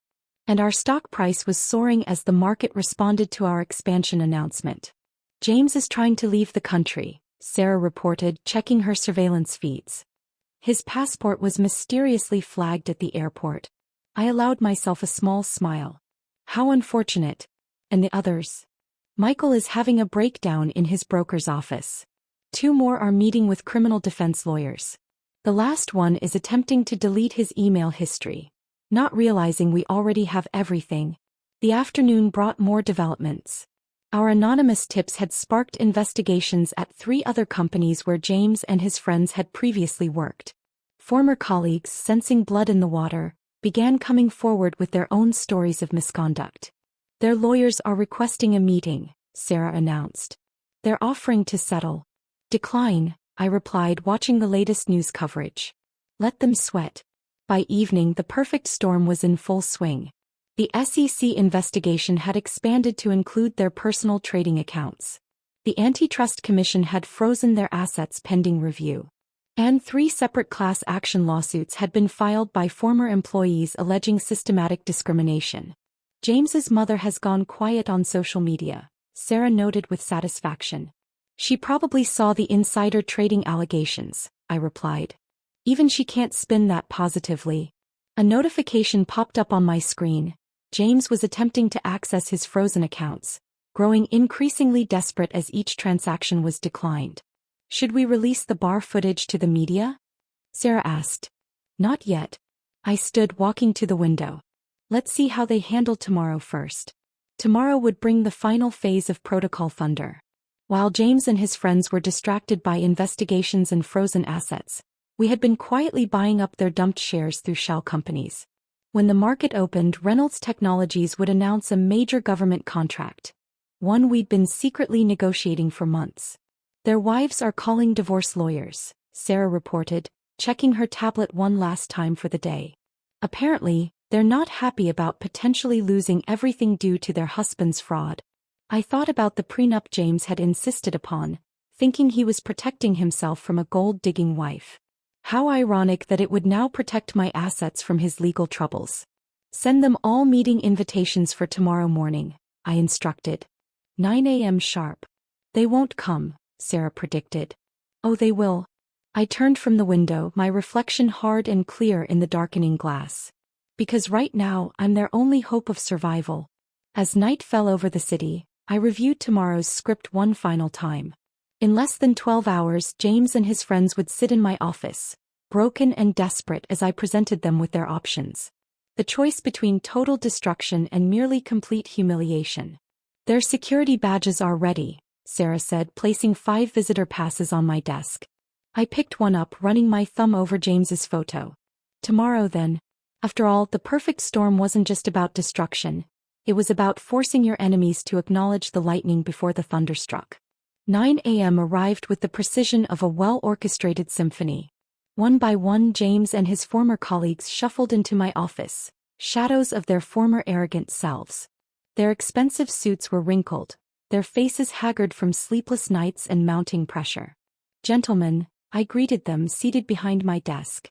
And our stock price was soaring as the market responded to our expansion announcement. James is trying to leave the country, Sarah reported, checking her surveillance feeds. His passport was mysteriously flagged at the airport. I allowed myself a small smile. How unfortunate. And the others? Michael is having a breakdown in his broker's office. 2 more are meeting with criminal defense lawyers. The last one is attempting to delete his email history. Not realizing we already have everything. The afternoon brought more developments. Our anonymous tips had sparked investigations at 3 other companies where James and his friends had previously worked. Former colleagues, sensing blood in the water, began coming forward with their own stories of misconduct. Their lawyers are requesting a meeting, Sarah announced. They're offering to settle. Decline, I replied, watching the latest news coverage. Let them sweat. By evening, the perfect storm was in full swing. The SEC investigation had expanded to include their personal trading accounts. The Antitrust Commission had frozen their assets pending review. And 3 separate class action lawsuits had been filed by former employees alleging systematic discrimination. James's mother has gone quiet on social media, Sarah noted with satisfaction. She probably saw the insider trading allegations, I replied. Even she can't spin that positively. A notification popped up on my screen. James was attempting to access his frozen accounts, growing increasingly desperate as each transaction was declined. Should we release the bar footage to the media? Sarah asked. Not yet. I stood, walking to the window. Let's see how they handle tomorrow first. Tomorrow would bring the final phase of Protocol Thunder. While James and his friends were distracted by investigations and frozen assets, we had been quietly buying up their dumped shares through shell companies. When the market opened, Reynolds Technologies would announce a major government contract. One we'd been secretly negotiating for months. Their wives are calling divorce lawyers, Sarah reported, checking her tablet one last time for the day. Apparently, they're not happy about potentially losing everything due to their husband's fraud. I thought about the prenup James had insisted upon, thinking he was protecting himself from a gold-digging wife. How ironic that it would now protect my assets from his legal troubles. Send them all meeting invitations for tomorrow morning, I instructed. 9 a.m. sharp. They won't come, Sarah predicted. Oh, they will. I turned from the window, my reflection hard and clear in the darkening glass. Because right now, I'm their only hope of survival. As night fell over the city, I reviewed tomorrow's script one final time. In less than 12 hours, James and his friends would sit in my office, broken and desperate as I presented them with their options. The choice between total destruction and merely complete humiliation. Their security badges are ready, Sarah said, placing 5 visitor passes on my desk. I picked one up, running my thumb over James's photo. Tomorrow then. After all, the perfect storm wasn't just about destruction. It was about forcing your enemies to acknowledge the lightning before the thunder struck. 9 a.m. arrived with the precision of a well-orchestrated symphony. One by one, James and his former colleagues shuffled into my office, shadows of their former arrogant selves. Their expensive suits were wrinkled, their faces haggard from sleepless nights and mounting pressure. Gentlemen, I greeted them, seated behind my desk.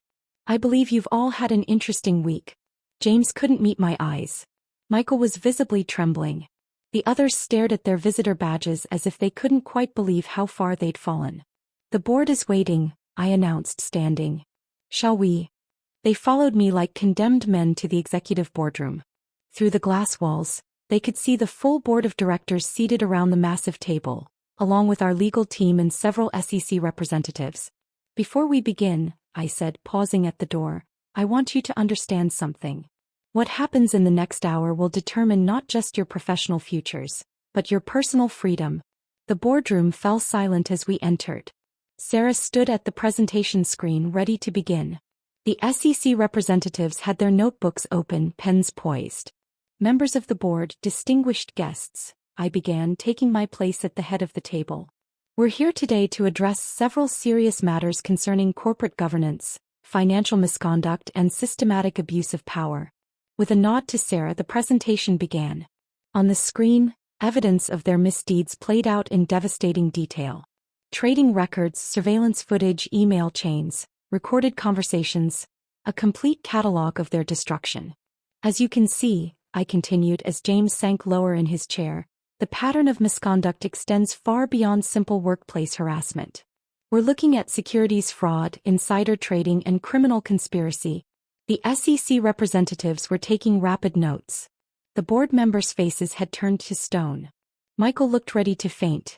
I believe you've all had an interesting week. James couldn't meet my eyes. Michael was visibly trembling. The others stared at their visitor badges as if they couldn't quite believe how far they'd fallen. The board is waiting, I announced, standing. Shall we? They followed me like condemned men to the executive boardroom. Through the glass walls, they could see the full board of directors seated around the massive table, along with our legal team and several SEC representatives. Before we begin, I said, pausing at the door, I want you to understand something. What happens in the next hour will determine not just your professional futures, but your personal freedom. The boardroom fell silent as we entered. Sarah stood at the presentation screen, ready to begin. The SEC representatives had their notebooks open, pens poised. Members of the board, distinguished guests, I began, taking my place at the head of the table. We're here today to address several serious matters concerning corporate governance, financial misconduct, and systematic abuse of power. With a nod to Sarah, the presentation began. On the screen, evidence of their misdeeds played out in devastating detail. Trading records, surveillance footage, email chains, recorded conversations, a complete catalog of their destruction. As you can see, I continued as James sank lower in his chair, the pattern of misconduct extends far beyond simple workplace harassment. We're looking at securities fraud, insider trading, and criminal conspiracy. The SEC representatives were taking rapid notes. The board members' faces had turned to stone. Michael looked ready to faint.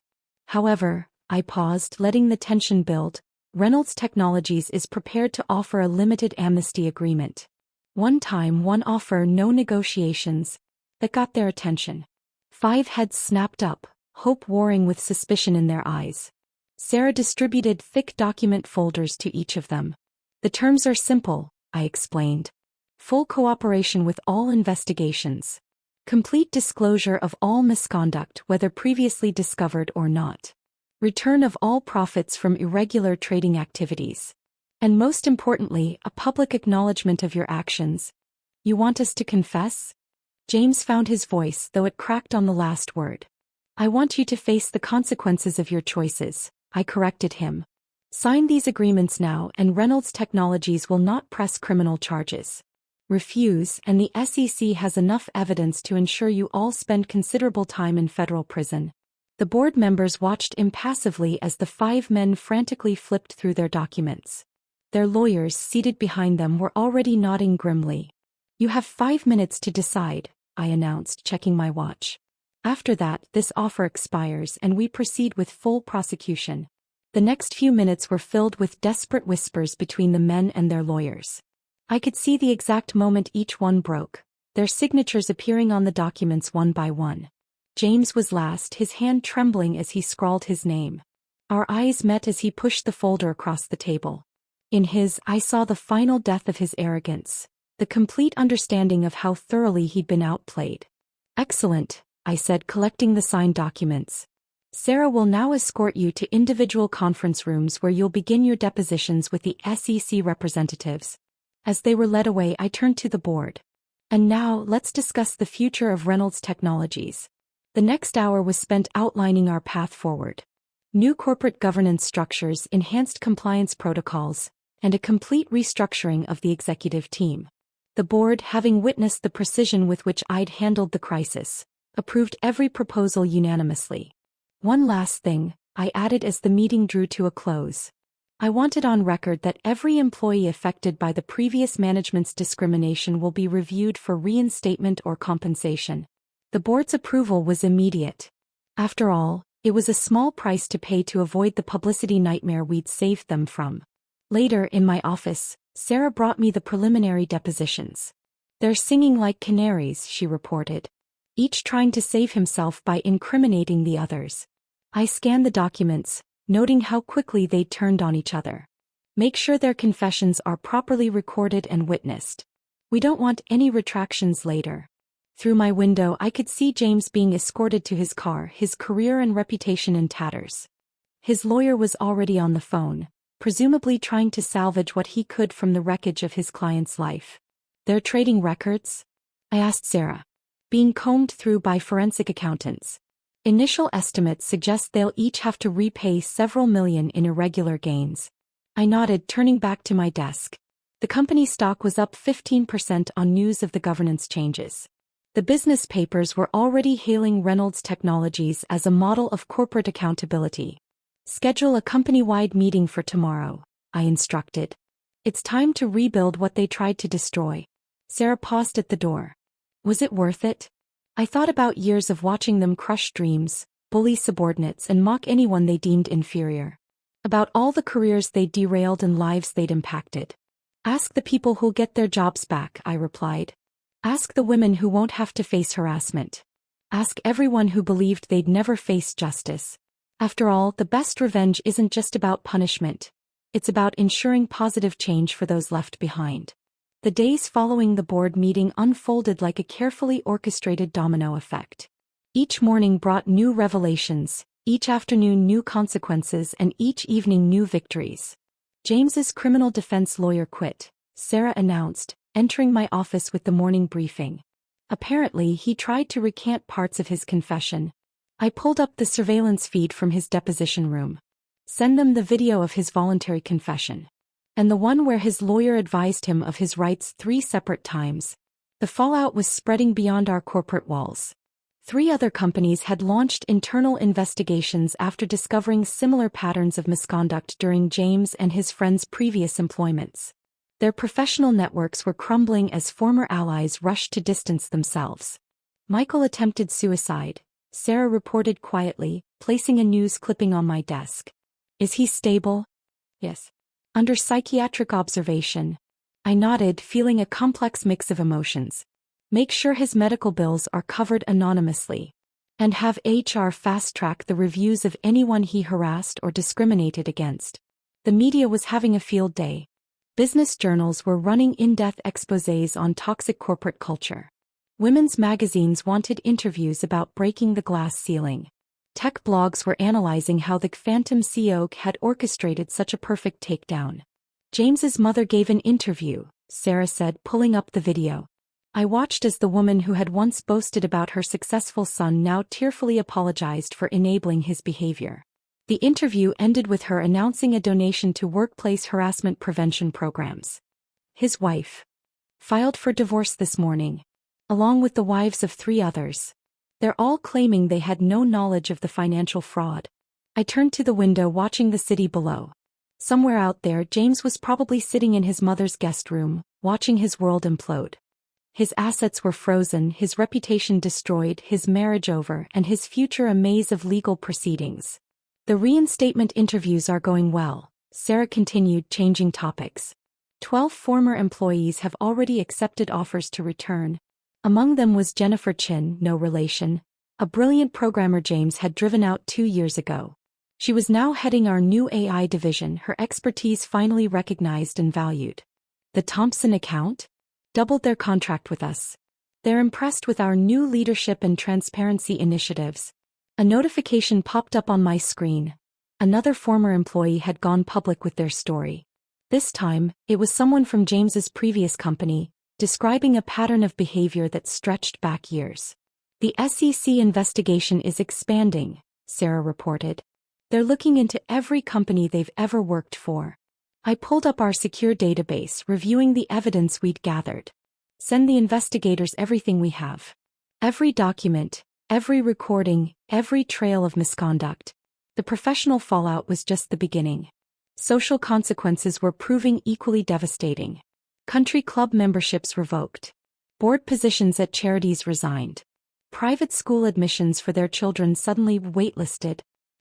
However, I paused, letting the tension build. Reynolds Technologies is prepared to offer a limited amnesty agreement. One time, one offer, no negotiations. That got their attention. 5 heads snapped up, hope warring with suspicion in their eyes. Sarah distributed thick document folders to each of them. The terms are simple, I explained. Full cooperation with all investigations. Complete disclosure of all misconduct, whether previously discovered or not. Return of all profits from irregular trading activities. And most importantly, a public acknowledgement of your actions. You want us to confess? James found his voice, though it cracked on the last word. I want you to face the consequences of your choices, I corrected him. Sign these agreements now and Reynolds Technologies will not press criminal charges. Refuse and the SEC has enough evidence to ensure you all spend considerable time in federal prison. The board members watched impassively as the 5 men frantically flipped through their documents. Their lawyers seated behind them were already nodding grimly. You have 5 minutes to decide, I announced, checking my watch. After that, this offer expires and we proceed with full prosecution. The next few minutes were filled with desperate whispers between the men and their lawyers. I could see the exact moment each one broke, their signatures appearing on the documents one by one. James was last, his hand trembling as he scrawled his name. Our eyes met as he pushed the folder across the table. In his, I saw the final death of his arrogance, the complete understanding of how thoroughly he'd been outplayed. Excellent, I said, collecting the signed documents. Sarah will now escort you to individual conference rooms where you'll begin your depositions with the SEC representatives. As they were led away, I turned to the board. And now, let's discuss the future of Reynolds Technologies. The next hour was spent outlining our path forward. New corporate governance structures, enhanced compliance protocols, and a complete restructuring of the executive team. The board, having witnessed the precision with which I'd handled the crisis, approved every proposal unanimously. One last thing, I added as the meeting drew to a close. I wanted on record that every employee affected by the previous management's discrimination will be reviewed for reinstatement or compensation. The board's approval was immediate. After all, it was a small price to pay to avoid the publicity nightmare we'd saved them from. Later, in my office, Sarah brought me the preliminary depositions. They're singing like canaries, she reported, each trying to save himself by incriminating the others. I scanned the documents, noting how quickly they turned on each other. Make sure their confessions are properly recorded and witnessed. We don't want any retractions later. Through my window, I could see James being escorted to his car, his career and reputation in tatters. His lawyer was already on the phone, presumably trying to salvage what he could from the wreckage of his client's life. Their trading records? I asked Sarah. Being combed through by forensic accountants. Initial estimates suggest they'll each have to repay several million in irregular gains. I nodded, turning back to my desk. The company stock was up 15% on news of the governance changes. The business papers were already hailing Reynolds Technologies as a model of corporate accountability. Schedule a company-wide meeting for tomorrow, I instructed. It's time to rebuild what they tried to destroy. Sarah paused at the door. Was it worth it? I thought about years of watching them crush dreams, bully subordinates and mock anyone they deemed inferior. About all the careers they'd derailed and lives they'd impacted. Ask the people who'll get their jobs back, I replied. Ask the women who won't have to face harassment. Ask everyone who believed they'd never face justice. After all, the best revenge isn't just about punishment. It's about ensuring positive change for those left behind. The days following the board meeting unfolded like a carefully orchestrated domino effect. Each morning brought new revelations, each afternoon new consequences, and each evening new victories. James's criminal defense lawyer quit, Sarah announced, entering my office with the morning briefing. Apparently, he tried to recant parts of his confession. I pulled up the surveillance feed from his deposition room. Send them the video of his voluntary confession. And the one where his lawyer advised him of his rights 3 separate times. The fallout was spreading beyond our corporate walls. 3 other companies had launched internal investigations after discovering similar patterns of misconduct during James and his friends' previous employments. Their professional networks were crumbling as former allies rushed to distance themselves. Michael attempted suicide, Sarah reported quietly, placing a news clipping on my desk. Is he stable? Yes. Under psychiatric observation. I nodded, feeling a complex mix of emotions. Make sure his medical bills are covered anonymously. And have HR fast-track the reviews of anyone he harassed or discriminated against. The media was having a field day. Business journals were running in-depth exposés on toxic corporate culture. Women's magazines wanted interviews about breaking the glass ceiling. Tech blogs were analyzing how the phantom CEO had orchestrated such a perfect takedown. James's mother gave an interview, Sarah said, pulling up the video. I watched as the woman who had once boasted about her successful son now tearfully apologized for enabling his behavior. The interview ended with her announcing a donation to workplace harassment prevention programs. His wife filed for divorce this morning, along with the wives of 3 others. They're all claiming they had no knowledge of the financial fraud. I turned to the window watching the city below. Somewhere out there, James was probably sitting in his mother's guest room, watching his world implode. His assets were frozen, his reputation destroyed, his marriage over, and his future a maze of legal proceedings. The reinstatement interviews are going well, Sarah continued, changing topics. 12 former employees have already accepted offers to return. Among them was Jennifer Chin, no relation, a brilliant programmer James had driven out 2 years ago. She was now heading our new AI division, her expertise finally recognized and valued. The Thompson account doubled their contract with us. They're impressed with our new leadership and transparency initiatives. A notification popped up on my screen. Another former employee had gone public with their story. This time, it was someone from James's previous company, describing a pattern of behavior that stretched back years. The SEC investigation is expanding, Sarah reported. They're looking into every company they've ever worked for. I pulled up our secure database, reviewing the evidence we'd gathered. Send the investigators everything we have. Every document, every recording, every trail of misconduct. The professional fallout was just the beginning. Social consequences were proving equally devastating. Country club memberships revoked. Board positions at charities resigned. Private school admissions for their children suddenly waitlisted.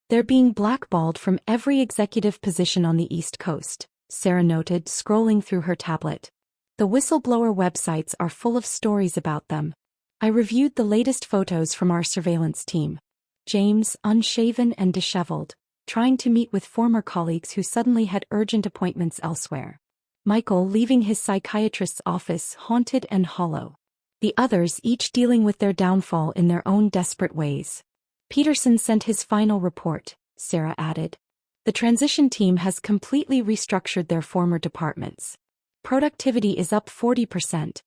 They're being blackballed from every executive position on the East Coast, Sarah noted, scrolling through her tablet. The whistleblower websites are full of stories about them. I reviewed the latest photos from our surveillance team. James, unshaven and disheveled, trying to meet with former colleagues who suddenly had urgent appointments elsewhere. Michael leaving his psychiatrist's office haunted and hollow. The others each dealing with their downfall in their own desperate ways. Peterson sent his final report, Sarah added. The transition team has completely restructured their former departments. Productivity is up 40%.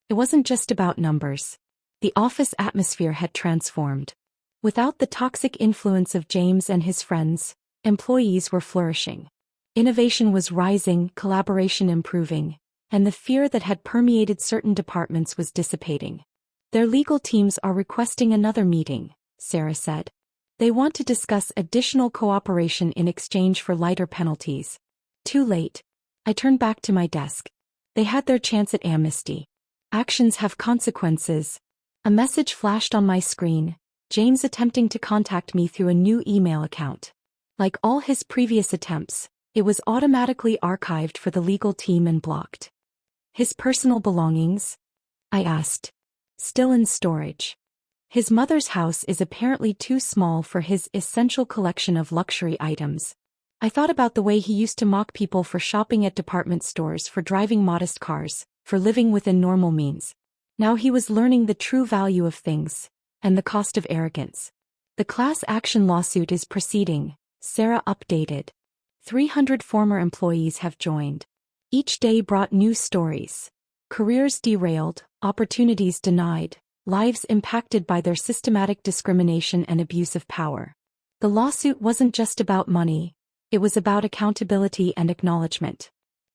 It wasn't just about numbers. The office atmosphere had transformed. Without the toxic influence of James and his friends, employees were flourishing. Innovation was rising, collaboration improving, and the fear that had permeated certain departments was dissipating. Their legal teams are requesting another meeting, Sarah said. They want to discuss additional cooperation in exchange for lighter penalties. Too late. I turned back to my desk. They had their chance at amnesty. Actions have consequences. A message flashed on my screen, James attempting to contact me through a new email account. Like all his previous attempts, it was automatically archived for the legal team and blocked. His personal belongings? I asked. Still in storage. His mother's house is apparently too small for his essential collection of luxury items. I thought about the way he used to mock people for shopping at department stores, for driving modest cars, for living within normal means. Now he was learning the true value of things, and the cost of arrogance. The class action lawsuit is proceeding, Sarah updated. 300 former employees have joined. Each day brought new stories. Careers derailed, opportunities denied, lives impacted by their systematic discrimination and abuse of power. The lawsuit wasn't just about money, it was about accountability and acknowledgement.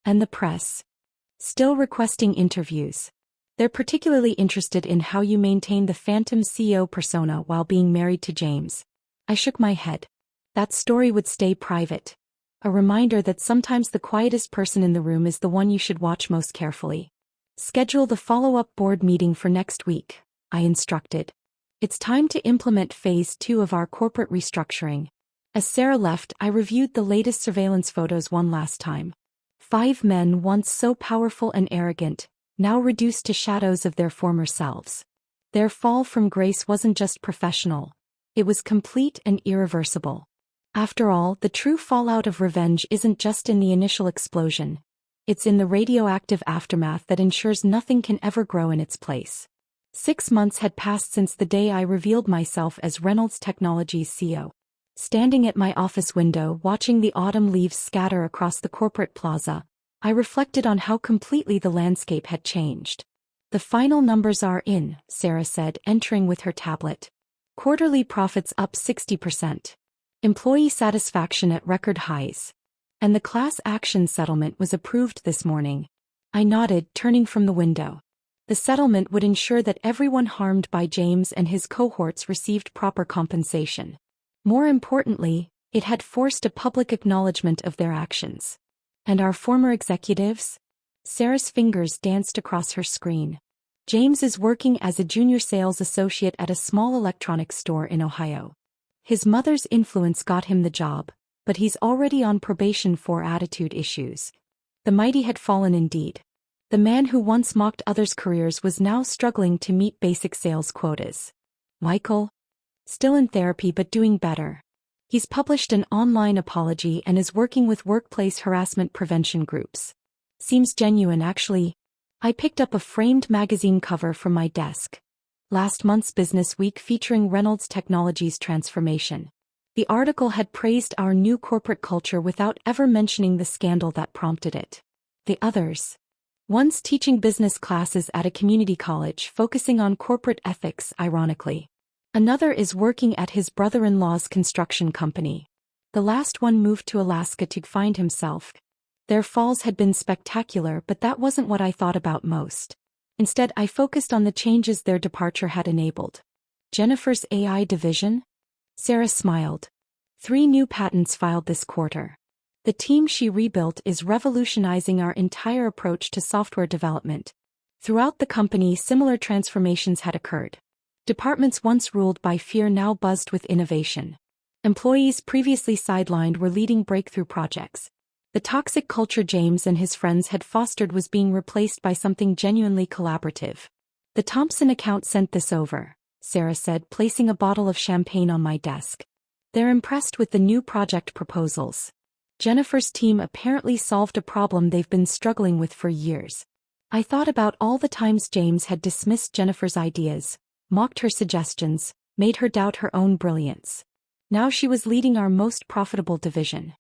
And the press? Still requesting interviews. They're particularly interested in how you maintain the phantom CEO persona while being married to James. I shook my head. That story would stay private. A reminder that sometimes the quietest person in the room is the one you should watch most carefully. Schedule the follow-up board meeting for next week, I instructed. It's time to implement phase 2 of our corporate restructuring. As Sarah left, I reviewed the latest surveillance photos one last time. 5 men once so powerful and arrogant, now reduced to shadows of their former selves. Their fall from grace wasn't just professional. It was complete and irreversible. After all, the true fallout of revenge isn't just in the initial explosion. It's in the radioactive aftermath that ensures nothing can ever grow in its place. 6 months had passed since the day I revealed myself as Reynolds Technologies CEO. Standing at my office window watching the autumn leaves scatter across the corporate plaza, I reflected on how completely the landscape had changed. The final numbers are in, Sarah said, entering with her tablet. Quarterly profits up 60%. Employee satisfaction at record highs. And the class action settlement was approved this morning. I nodded, turning from the window. The settlement would ensure that everyone harmed by James and his cohorts received proper compensation. More importantly, it had forced a public acknowledgement of their actions. And our former executives? Sarah's fingers danced across her screen. James is working as a junior sales associate at a small electronics store in Ohio. His mother's influence got him the job, but he's already on probation for attitude issues. The mighty had fallen indeed. The man who once mocked others' careers was now struggling to meet basic sales quotas. Michael? Still in therapy but doing better. He's published an online apology and is working with workplace harassment prevention groups. Seems genuine actually. I picked up a framed magazine cover from my desk. Last month's Business Week featuring Reynolds Technologies transformation. The article had praised our new corporate culture without ever mentioning the scandal that prompted it. The others. One's teaching business classes at a community college focusing on corporate ethics, ironically. Another is working at his brother-in-law's construction company. The last one moved to Alaska to find himself. Their falls had been spectacular, but that wasn't what I thought about most. Instead, I focused on the changes their departure had enabled. Jennifer's AI division? Sarah smiled. 3 new patents filed this quarter. The team she rebuilt is revolutionizing our entire approach to software development. Throughout the company, similar transformations had occurred. Departments once ruled by fear now buzzed with innovation. Employees previously sidelined were leading breakthrough projects. The toxic culture James and his friends had fostered was being replaced by something genuinely collaborative. The Thompson account sent this over, Sarah said, placing a bottle of champagne on my desk. They're impressed with the new project proposals. Jennifer's team apparently solved a problem they've been struggling with for years. I thought about all the times James had dismissed Jennifer's ideas, mocked her suggestions, made her doubt her own brilliance. Now she was leading our most profitable division.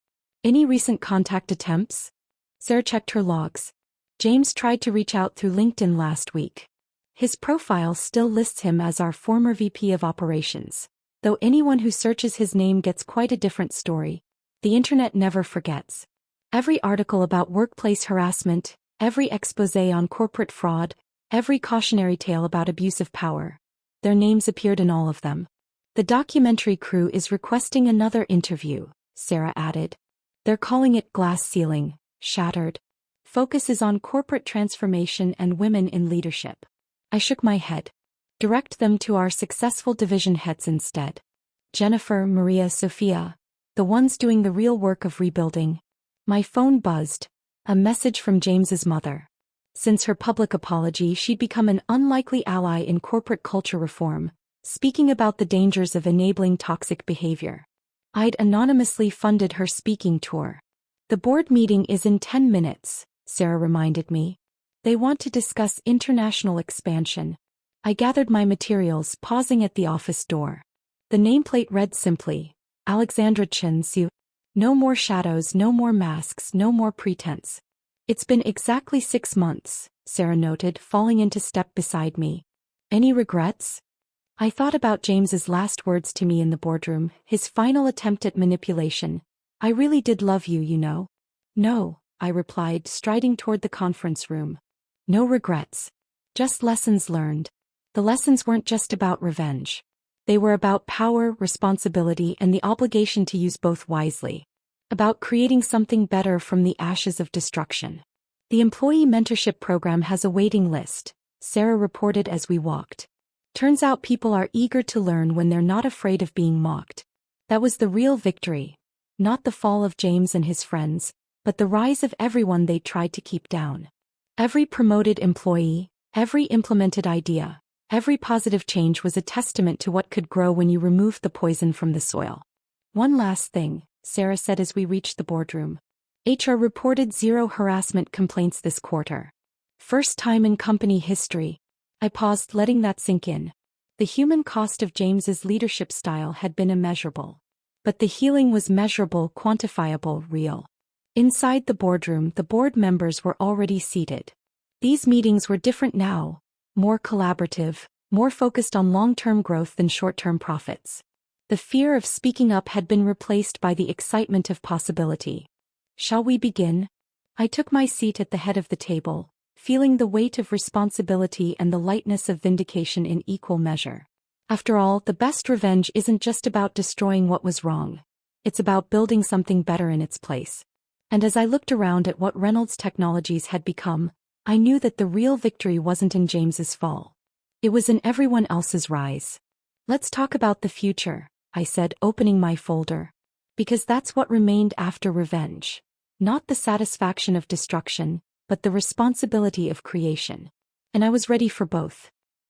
Any recent contact attempts? Sarah checked her logs. James tried to reach out through LinkedIn last week. His profile still lists him as our former VP of operations. Though anyone who searches his name gets quite a different story. The internet never forgets. Every article about workplace harassment, every exposé on corporate fraud, every cautionary tale about abuse of power. Their names appeared in all of them. The documentary crew is requesting another interview, Sarah added. They're calling it Glass Ceiling, Shattered. Focus is on corporate transformation and women in leadership. I shook my head. Direct them to our successful division heads instead. Jennifer, Maria, Sophia. The ones doing the real work of rebuilding. My phone buzzed. A message from James's mother. Since her public apology, she'd become an unlikely ally in corporate culture reform, speaking about the dangers of enabling toxic behavior. I'd anonymously funded her speaking tour. The board meeting is in 10 minutes, Sarah reminded me. They want to discuss international expansion. I gathered my materials, pausing at the office door. The nameplate read simply, Alexandra Chen Su. No more shadows, no more masks, no more pretense. It's been exactly 6 months, Sarah noted, falling into step beside me. Any regrets? I thought about James's last words to me in the boardroom, his final attempt at manipulation. I really did love you, you know. No, I replied, striding toward the conference room. No regrets. Just lessons learned. The lessons weren't just about revenge. They were about power, responsibility, and the obligation to use both wisely. About creating something better from the ashes of destruction. The employee mentorship program has a waiting list, Sarah reported as we walked. Turns out people are eager to learn when they're not afraid of being mocked. That was the real victory. Not the fall of James and his friends, but the rise of everyone they tried to keep down. Every promoted employee, every implemented idea, every positive change was a testament to what could grow when you removed the poison from the soil. One last thing, Sarah said as we reached the boardroom. HR reported 0 harassment complaints this quarter. First time in company history. I paused, letting that sink in. The human cost of James's leadership style had been immeasurable. But the healing was measurable, quantifiable, real. Inside the boardroom, the board members were already seated. These meetings were different now, more collaborative, more focused on long-term growth than short-term profits. The fear of speaking up had been replaced by the excitement of possibility. Shall we begin? I took my seat at the head of the table, feeling the weight of responsibility and the lightness of vindication in equal measure. After all, the best revenge isn't just about destroying what was wrong. It's about building something better in its place. And as I looked around at what Reynolds Technologies had become, I knew that the real victory wasn't in James's fall. It was in everyone else's rise. Let's talk about the future, I said, opening my folder. Because that's what remained after revenge. Not the satisfaction of destruction, but the responsibility of creation. And I was ready for both.